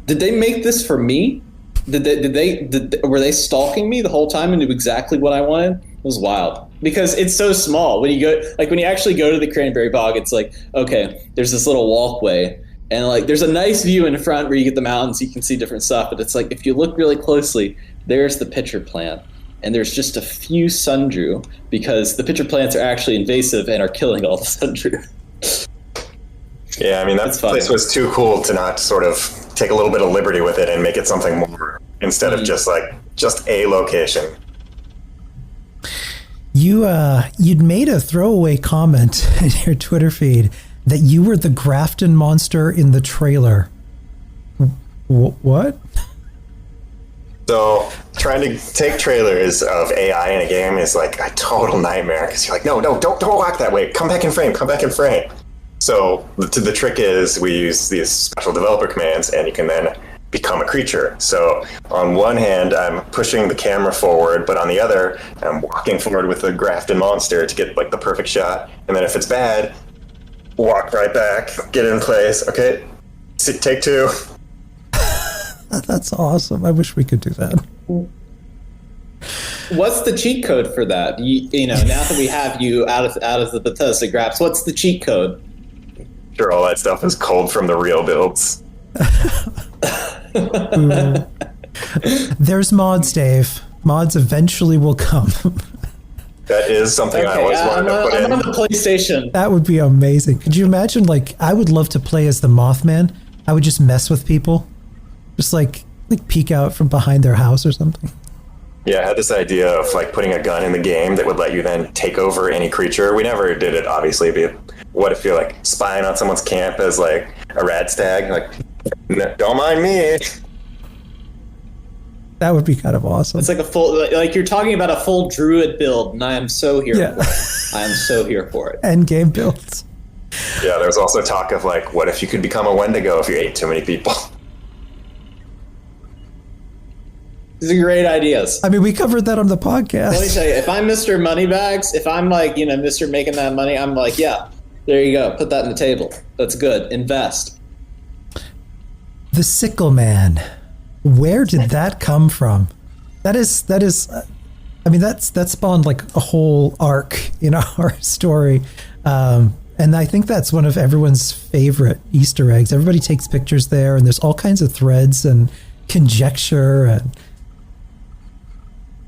Speaker 8: Did they make this for me? Were they stalking me the whole time and knew exactly what I wanted? It was wild because it's so small. When you actually go to the Cranberry Bog, it's like, okay, there's this little walkway. And like, there's a nice view in front where you get the mountains, you can see different stuff. But it's like, if you look really closely, there's the pitcher plant, and there's just a few sundrew because the pitcher plants are actually invasive and are killing all the sundrew.
Speaker 7: Yeah, I mean that place was too cool to not sort of take a little bit of liberty with it and make it something more instead of just a location.
Speaker 6: You'd made a throwaway comment in your Twitter feed that you were the Grafton monster in the trailer. What?
Speaker 7: So trying to take trailers of AI in a game is like a total nightmare because you're like, no, don't walk that way. Come back in frame. So the trick is we use these special developer commands, and you can then become a creature. So on one hand, I'm pushing the camera forward, but on the other, I'm walking forward with the Grafton monster to get like the perfect shot. And then if it's bad, walk right back, get in place. Okay, take two.
Speaker 6: That's awesome. I wish we could do that.
Speaker 8: What's the cheat code for that? You know, now that we have you out of the Bethesda graps, what's the cheat code?
Speaker 7: Sure, all that stuff is culled from the real builds.
Speaker 6: There's mods, Dave. Mods eventually will come.
Speaker 7: That is something I always wanted to put in.
Speaker 8: I'm on the PlayStation.
Speaker 6: That would be amazing. Could you imagine, like, I would love to play as the Mothman. I would just mess with people. Just like peek out from behind their house or something.
Speaker 7: Yeah, I had this idea of like putting a gun in the game that would let you then take over any creature. We never did it, obviously, but what if you're like spying on someone's camp as like a rad stag? Like, don't mind me.
Speaker 6: That would be kind of awesome.
Speaker 8: It's like a full, like you're talking about a full druid build, and I am so here for it. I am so here for it.
Speaker 6: End game builds.
Speaker 7: Yeah, there was also talk of like, what if you could become a Wendigo if you ate too many people?
Speaker 8: These are great ideas.
Speaker 6: I mean, we covered that on the podcast.
Speaker 8: Let me tell you, if I'm Mr. Moneybags, if I'm like, Mr. making that money, I'm like, yeah, there you go. Put that on the table. That's good. Invest.
Speaker 6: The Sickle Man. Where did that come from? That is. I mean, that spawned like a whole arc in our story, and I think that's one of everyone's favorite Easter eggs. Everybody takes pictures there, and there's all kinds of threads and conjecture and.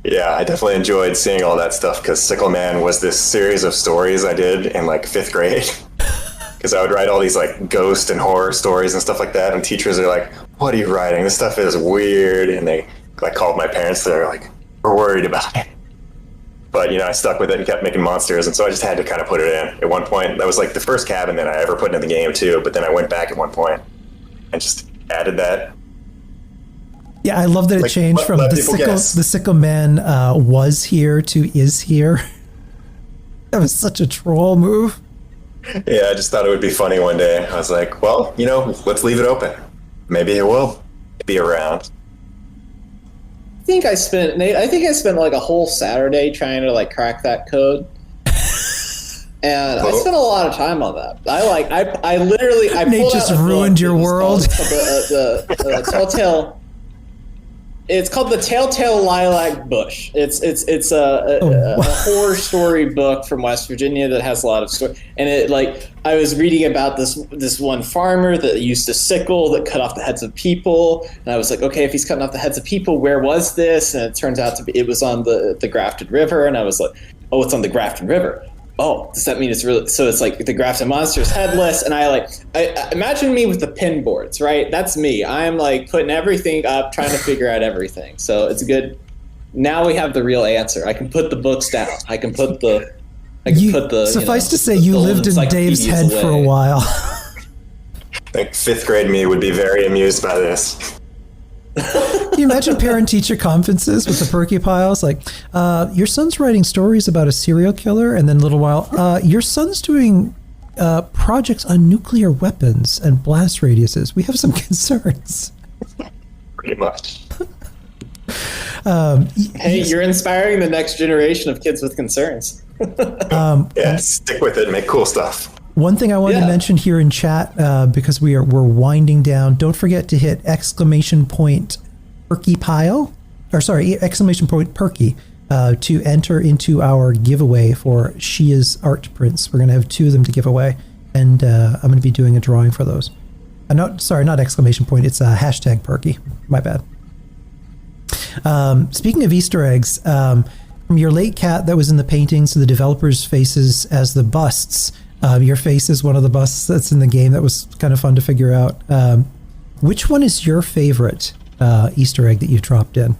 Speaker 7: Yeah, I definitely enjoyed seeing all that stuff because Sickle Man was this series of stories I did in like 5th grade. Because I would write all these like ghost and horror stories and stuff like that, and teachers are like, "What are you writing? This stuff is weird." And they like called my parents. They're like, "We're worried about it." But I stuck with it and kept making monsters, and so I just had to kind of put it in. At one point, that was like the first cabin that I ever put into the game too. But then I went back at one point and just added that.
Speaker 6: Yeah, I love that it
Speaker 7: Like,
Speaker 6: changed from
Speaker 7: let
Speaker 6: the
Speaker 7: people guess.
Speaker 6: sickle man was here to is here. That was such a troll move.
Speaker 7: Yeah, I just thought it would be funny one day. I was like, well, let's leave it open. Maybe it will be around.
Speaker 8: I think I spent like a whole Saturday trying to like crack that code. And I spent a lot of time on that. I literally
Speaker 6: Nate
Speaker 8: pulled
Speaker 6: just
Speaker 8: out a
Speaker 6: ruined
Speaker 8: book.
Speaker 6: your
Speaker 8: It was
Speaker 6: world.
Speaker 8: called the Telltale. It's called the Telltale Lilac Bush. It's a horror story book from West Virginia that has a lot of story. And it I was reading about this one farmer that used a sickle that cut off the heads of people. And I was like, okay, if he's cutting off the heads of people, where was this? And it turns out it was on the Grafton River. And I was like, oh, it's on the Grafton River. Oh, does that mean it's really? So it's like the Grafton Monster's headless, and I imagine me with the pin boards, right? That's me. I'm like putting everything up, trying to figure out everything. So it's good. Now we have the real answer. I can put the books down. I can put the.
Speaker 6: Suffice to say, you lived in Dave's head for a while.
Speaker 7: Like 5th grade me would be very amused by this.
Speaker 6: Can you imagine parent-teacher conferences with the Purkeypiles? Like, your son's writing stories about a serial killer, and then a little while, your son's doing projects on nuclear weapons and blast radiuses. We have some concerns.
Speaker 7: Pretty much.
Speaker 8: Hey, you're inspiring the next generation of kids with concerns.
Speaker 7: Yeah, stick with it. Make cool stuff.
Speaker 6: One thing I wanted to mention here in chat, because we're winding down, don't forget to hit Purkeypile, or sorry, Purkey, to enter into our giveaway for Shia's art prints. We're going to have 2 of them to give away, and I'm going to be doing a drawing for those. Not exclamation point, it's hashtag Purkey. My bad. Speaking of Easter eggs, from your late cat that was in the paintings of the developers' faces as the busts, your face is one of the busts that's in the game. That was kind of fun to figure out. Which one is your favorite Easter egg that you've dropped in?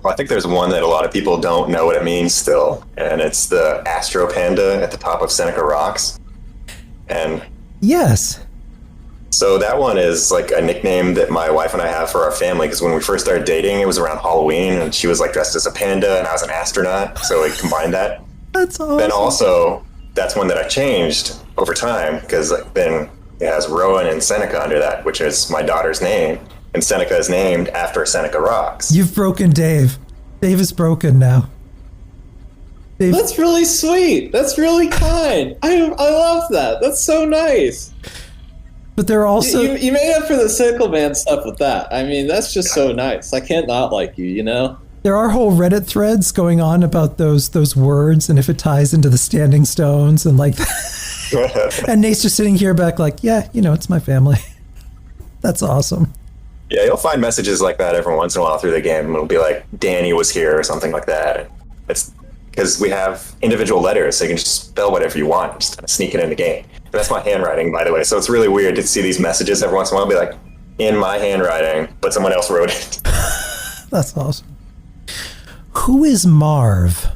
Speaker 7: Well, I think there's one that a lot of people don't know what it means still, and it's the Astro Panda at the top of Seneca Rocks. And
Speaker 6: yes.
Speaker 7: So that one is like a nickname that my wife and I have for our family, because when we first started dating, it was around Halloween, and she was like dressed as a panda, and I was an astronaut, so we combined that.
Speaker 6: That's awesome.
Speaker 7: Then also, that's one that I changed over time, because then it has Rowan and Seneca under that, which is my daughter's name, and Seneca is named after Seneca Rocks.
Speaker 6: You've broken Dave. Dave is broken now. Dave.
Speaker 8: That's really sweet. That's really kind. I love that. That's so nice.
Speaker 6: But they're also...
Speaker 8: You made up for the Sickle Man stuff with that. I mean, that's just so nice. I can't not like you, you know?
Speaker 6: There are whole Reddit threads going on about those words and if it ties into the Standing Stones and like... And Nate's just sitting here back like, yeah, it's my family. That's awesome.
Speaker 7: Yeah, you'll find messages like that every once in a while through the game. It'll be like, Danny was here or something like that. It's because we have individual letters, so you can just spell whatever you want, just kind of sneak it in the game. And that's my handwriting, by the way, so it's really weird to see these messages every once in a while be like, in my handwriting, but someone else wrote it.
Speaker 6: That's awesome. Who is Marv?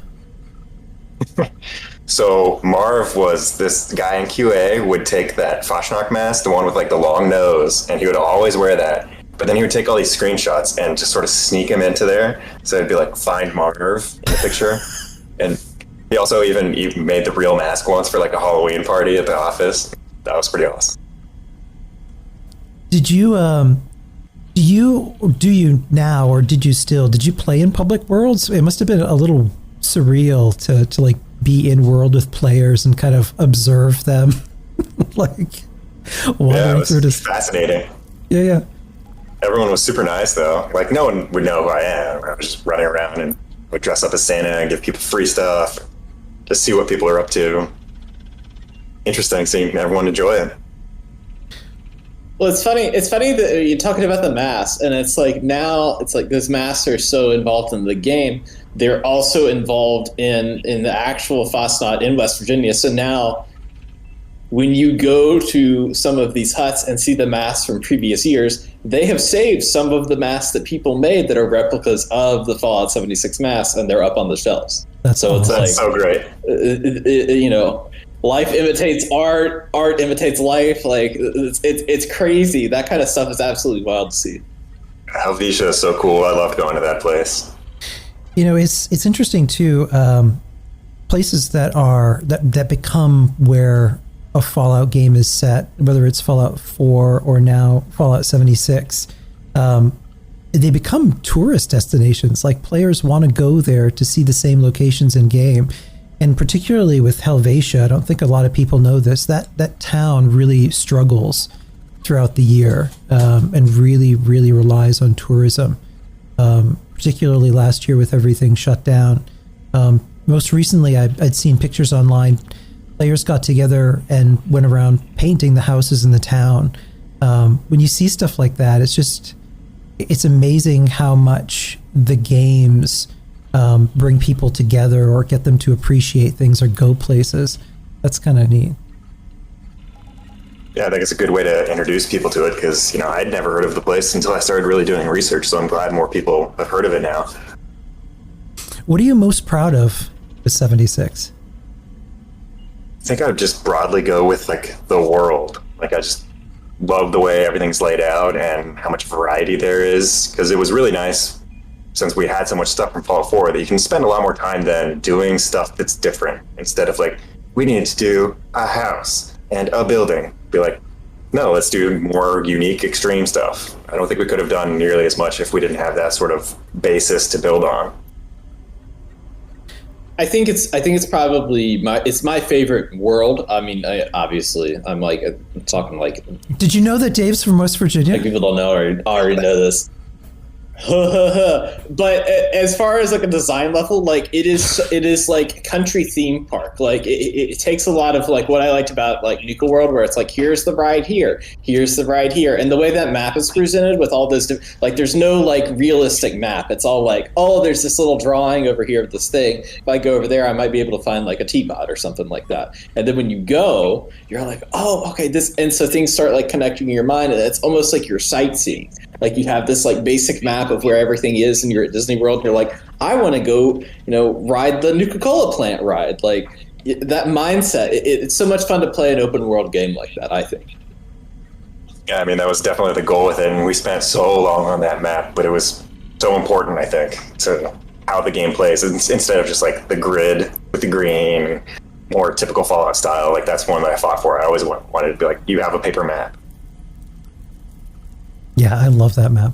Speaker 7: So Marv was this guy in QA, would take that Fashnak mask, the one with like the long nose, and he would always wear that. But then he would take all these screenshots and just sort of sneak him into there. So it'd be like, find Marv in the picture. And he also even made the real mask once for like a Halloween party at the office. That was pretty awesome.
Speaker 6: Did you do you now, or did you play in public worlds? It must have been a little surreal to like be in world with players and kind of observe them. Like
Speaker 7: wandering through this. Fascinating.
Speaker 6: Yeah.
Speaker 7: Everyone was super nice though. Like no one would know who I am. I was just running around and would dress up as Santa and give people free stuff. Just see what people are up to. Interesting seeing everyone enjoy it.
Speaker 8: Well, it's funny that you're talking about the masks, and it's like now it's like those masks are so involved in the game. They're also involved in the actual Fastnacht in West Virginia. So now when you go to some of these huts and see the masks from previous years, they have saved some of the masks that people made that are replicas of the Fallout 76 masks, and they're up on the shelves.
Speaker 6: That's
Speaker 7: so great.
Speaker 8: Life imitates art, art imitates life. Like it's crazy. That kind of stuff is absolutely wild to see.
Speaker 7: Helvetia is so cool. I love going to that place.
Speaker 6: You know, it's interesting too. Places that become where a Fallout game is set, whether it's Fallout 4 or now Fallout 76, they become tourist destinations. Like, players want to go there to see the same locations in game. And particularly with Helvetia, I don't think a lot of people know this, that town really struggles throughout the year, and really, really relies on tourism. Particularly last year with everything shut down. Most recently, I'd seen pictures online. Players got together and went around painting the houses in the town. When you see stuff like that, it's amazing how much the games bring people together or get them to appreciate things or go places. That's kind of neat.
Speaker 7: Yeah, I think it's a good way to introduce people to it because, I'd never heard of the place until I started really doing research, so I'm glad more people have heard of it now.
Speaker 6: What are you most proud of with 76?
Speaker 7: I think I would just broadly go with, the world. I just love the way everything's laid out and how much variety there is, because it was really nice since we had so much stuff from Fallout 4 that you can spend a lot more time then doing stuff that's different instead of we need to do a house and a building. Be like, no, let's do more unique, extreme stuff. I don't think we could have done nearly as much if we didn't have that sort of basis to build on.
Speaker 8: I think it's probably my favorite world. I mean, I'm talking
Speaker 6: Did you know that Dave's from West Virginia?
Speaker 8: people don't know or already know this. But as far as a design level, it is country theme park. It takes a lot of what I liked about Nuka World, where it's here's the ride here, here's the ride here, and the way that map is presented with all those there's no realistic map. It's all oh, there's this little drawing over here of this thing. If I go over there, I might be able to find a teapot or something like that. And then when you go, you're oh, okay, this, and so things start connecting in your mind, and it's almost like you're sightseeing. You have this basic map of where everything is, and you're at Disney World, and you're I want to go, ride the Nuka-Cola plant ride. That mindset, it's so much fun to play an open world game like that, I think.
Speaker 7: Yeah, I mean, that was definitely the goal with it, and we spent so long on that map, but it was so important, I think, to how the game plays, instead of just the grid with the green, more typical Fallout style. That's one that I fought for. I always wanted to be you have a paper map.
Speaker 6: Yeah, I love that map.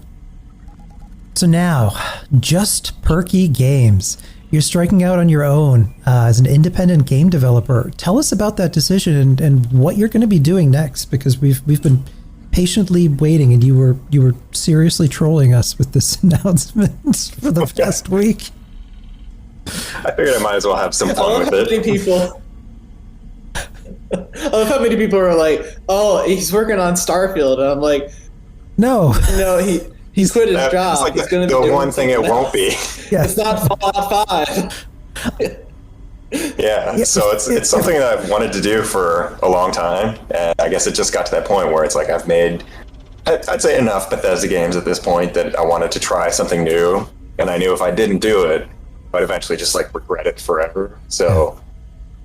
Speaker 6: So now, Just Perky Games. You're striking out on your own as an independent game developer. Tell us about that decision and what you're going to be doing next, because we've been patiently waiting, and you were seriously trolling us with this announcement for the past week.
Speaker 7: I figured I might as well have some fun with it.
Speaker 8: I love how many people are oh, he's working on Starfield, and I'm
Speaker 6: no,
Speaker 8: he's quit his job.
Speaker 7: It's the one thing it won't be.
Speaker 6: Yeah.
Speaker 8: It's not Fallout 5.
Speaker 7: Yeah, so it's something that I've wanted to do for a long time, and I guess it just got to that point where it's I've made, I'd say, enough Bethesda games at this point that I wanted to try something new, and I knew if I didn't do it, I'd eventually just regret it forever. So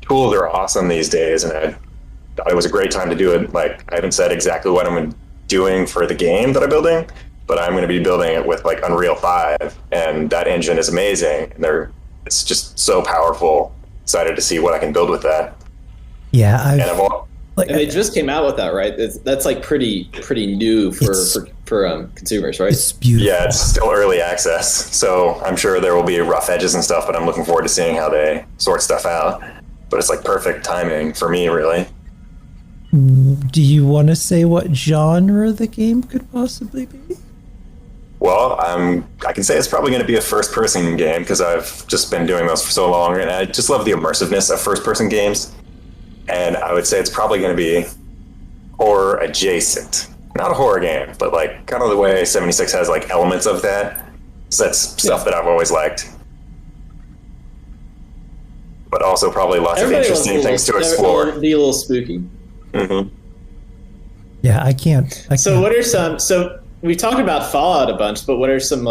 Speaker 7: tools are awesome these days, and I thought it was a great time to do it. I haven't said exactly what I'm doing for the game that I'm building, but I'm going to be building it with Unreal 5, and that engine is amazing, and it's just so powerful. Excited to see what I can build with that.
Speaker 6: Yeah,
Speaker 8: and they just came out with that, right? That's pretty new for consumers, right?
Speaker 6: It's beautiful.
Speaker 7: Yeah, it's still early access, so I'm sure there will be rough edges and stuff, but I'm looking forward to seeing how they sort stuff out. But it's perfect timing for me, really.
Speaker 6: Do you want to say what genre the game could possibly be?
Speaker 7: Well, I can say it's probably going to be a first-person game because I've just been doing those for so long, and I just love the immersiveness of first-person games. And I would say it's probably going to be horror adjacent. Not a horror game, but kind of the way 76 has elements of that. So that's stuff that I've always liked. But also probably lots of interesting things to explore.
Speaker 8: Be a little spooky.
Speaker 7: Mm-hmm.
Speaker 6: Yeah, I can't.
Speaker 8: So what are some? So we talked about Fallout a bunch, but what are some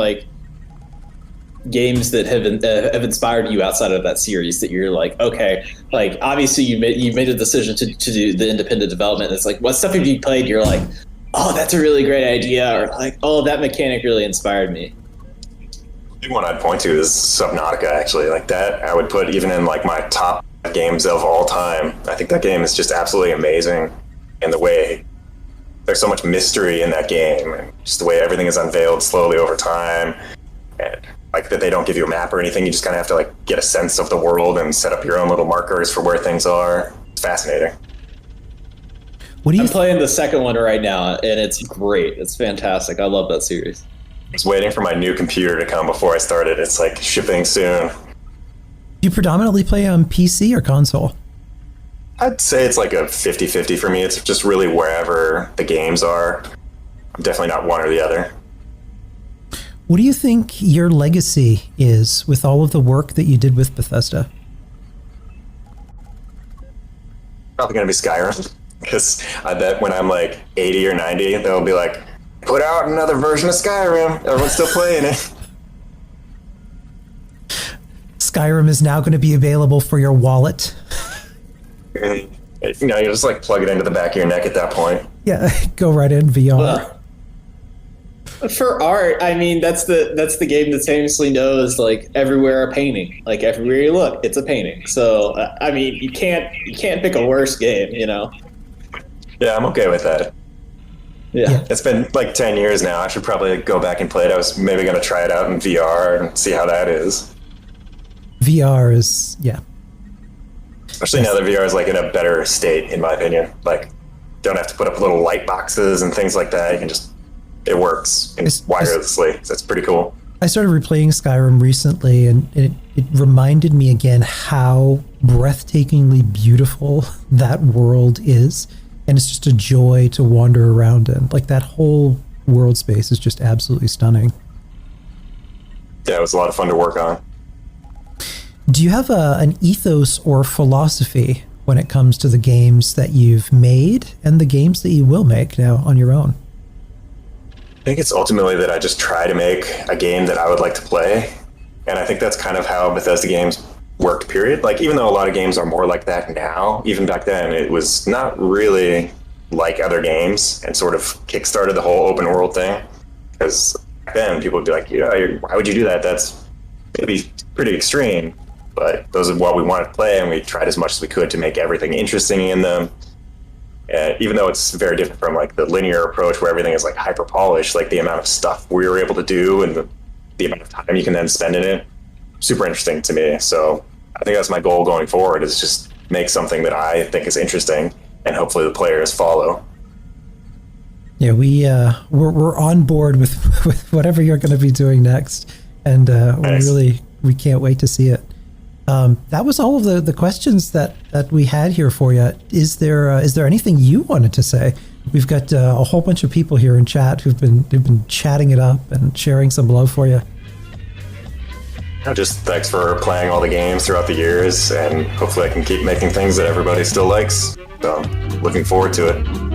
Speaker 8: games that have inspired you outside of that series that you're okay, obviously you made a decision to do the independent development. It's what stuff have you played? You're oh, that's a really great idea, or like, oh, that mechanic really inspired me.
Speaker 7: The one I'd point to is Subnautica, actually. Like that, I would put even in like my top games of all time. I think that game is just absolutely amazing, and the way there's so much mystery in that game, and just the way everything is unveiled slowly over time, and like that they don't give you a map or anything. You just kind of have to like get a sense of the world and set up your own little markers for where things are. It's fascinating.
Speaker 6: What do you
Speaker 8: I'm playing the second one right now, and it's great. It's fantastic. I love that series.
Speaker 7: I was waiting for my new computer to come before I started. It's like shipping soon.
Speaker 6: Do you predominantly play on PC or console?
Speaker 7: I'd say it's like a 50-50 for me. It's just really wherever the games are. I'm definitely not one or the other.
Speaker 6: What do you think your legacy is with all of the work that you did with Bethesda?
Speaker 7: Probably going to be Skyrim. Because I bet when I'm like 80 or 90, they'll be like, put out another version of Skyrim. Everyone's still playing it.
Speaker 6: Skyrim is now going to be available for your wallet.
Speaker 7: You know, you just like plug it into the back of your neck at that point.
Speaker 6: Yeah, go right in VR.
Speaker 8: For art, I mean, that's the game that famously knows like everywhere a painting, like everywhere you look, it's a painting. So I mean, you can't pick a worse game, you know.
Speaker 7: Yeah, I'm okay with that.
Speaker 8: Yeah.
Speaker 7: It's been like 10 years now. I should probably go back and play it. I was maybe going to try it out in VR and see how that is.
Speaker 6: VR is, yeah.
Speaker 7: Especially now that VR is like in a better state, in my opinion. Like, don't have to put up little light boxes and things like that. You can just, it works wirelessly. So it's pretty cool.
Speaker 6: I started replaying Skyrim recently, and it reminded me again how breathtakingly beautiful that world is. And it's just a joy to wander around in. Like, that whole world space is just absolutely stunning.
Speaker 7: Yeah, it was a lot of fun to work on.
Speaker 6: Do you have an ethos or philosophy when it comes to the games that you've made and the games that you will make now on your own?
Speaker 7: I think it's ultimately that I just try to make a game that I would like to play. And I think that's kind of how Bethesda games worked, period. Like, even though a lot of games are more like that now, even back then, it was not really like other games, and sort of kickstarted the whole open world thing. Because back then, people would be like, yeah, why would you do that? That's maybe pretty extreme. But those are what we wanted to play, and we tried as much as we could to make everything interesting in them. Even though it's very different from like the linear approach where everything is like hyper polished, like the amount of stuff we were able to do and the amount of time you can then spend in it, super interesting to me. So I think that's my goal going forward, is just make something that I think is interesting, and hopefully the players follow.
Speaker 6: Yeah, we're on board with whatever you're going to be doing next, and
Speaker 7: Nice.
Speaker 6: we can't wait to see it. That was all of the questions that we had here for you. Is there anything you wanted to say? We've got a whole bunch of people here in chat who've been chatting it up and sharing some love for you.
Speaker 7: Just thanks for playing all the games throughout the years, and hopefully I can keep making things that everybody still likes. So looking forward to it.